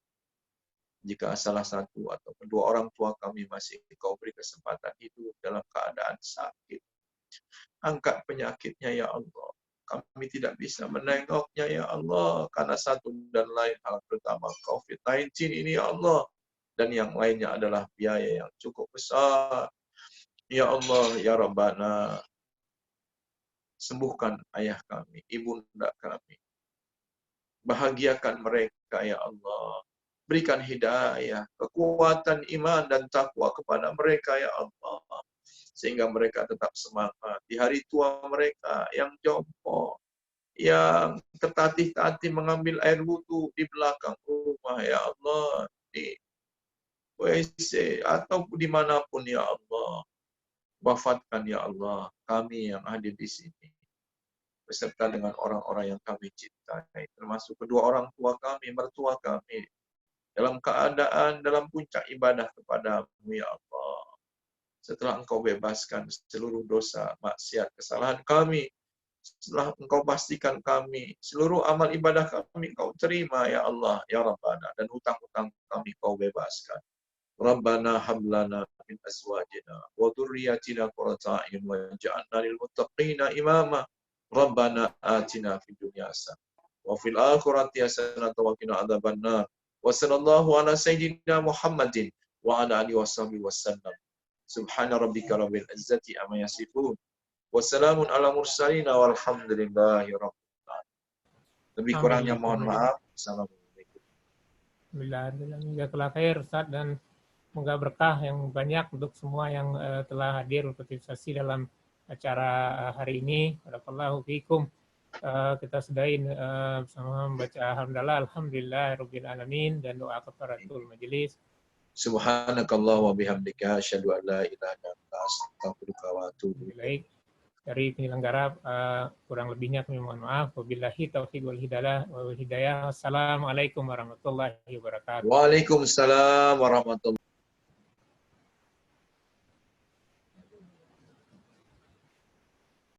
Jika salah satu atau kedua orang tua kami masih Kau beri kesempatan hidup dalam keadaan sakit, angkat penyakitnya ya Allah. Kami tidak bisa menengoknya ya Allah, karena satu dan lain hal, terutama COVID-19 ini ya Allah. dan yang lainnya adalah biaya yang cukup besar. Ya Allah, ya Rabbana, sembuhkan ayah kami, ibunda kami. Bahagiakan mereka, ya Allah. Berikan hidayah, kekuatan iman dan takwa kepada mereka, ya Allah. Sehingga mereka tetap semangat di hari tua mereka yang jompo, yang tertatih-tatih mengambil air wudhu di belakang rumah, ya Allah. Di WC atau dimanapun, ya Allah. Wafatkan, ya Allah, kami yang hadir di sini, beserta dengan orang-orang yang kami cintai, termasuk kedua orang tua kami, mertua kami, dalam keadaan dalam puncak ibadah kepadamu, ya Allah. Setelah Engkau bebaskan seluruh dosa, maksiat, kesalahan kami, setelah Engkau pastikan kami, seluruh amal ibadah kami Engkau terima, ya Allah, ya Rabbana, dan hutang-hutang kami Engkau bebaskan. Rabbana hablana min azwajina wa dhurriyyatina qurrata a'yun waj'alna lil muttaqina imama. Rabbana atina fid dunya hasanah wa fil akhirati hasanah wa qina adzabannar. Wa sallallahu ala sayyidina Muhammadin wa ala alihi washabihi wasallam. Subhana rabbika rabbil izzati amma yasifun. Wassalamun ala mursalin walhamdulillahi rabbil alamin. Lebih kurangnya mohon maaf. Assalamualaikum. Alhamdulillah, jazakallahu khair Ustaz, dan semoga berkah yang banyak untuk semua yang telah hadir berpartisipasi dalam acara hari ini. Barakallahu fiikum. Kita sudahin bersama membaca alhamdulillah rabbil dan doa kafaratul majelis. Subhanakallah wa bihamdika asyhadu an la ilaha illa anta astaghfiruka wa atubu ilaik. Dari penyelenggara kurang lebihnya kami mohon maaf. Wabillahi taufiq wal hidayah. Wassalamualaikum warahmatullahi wabarakatuh. Waalaikumsalam warahmatullahi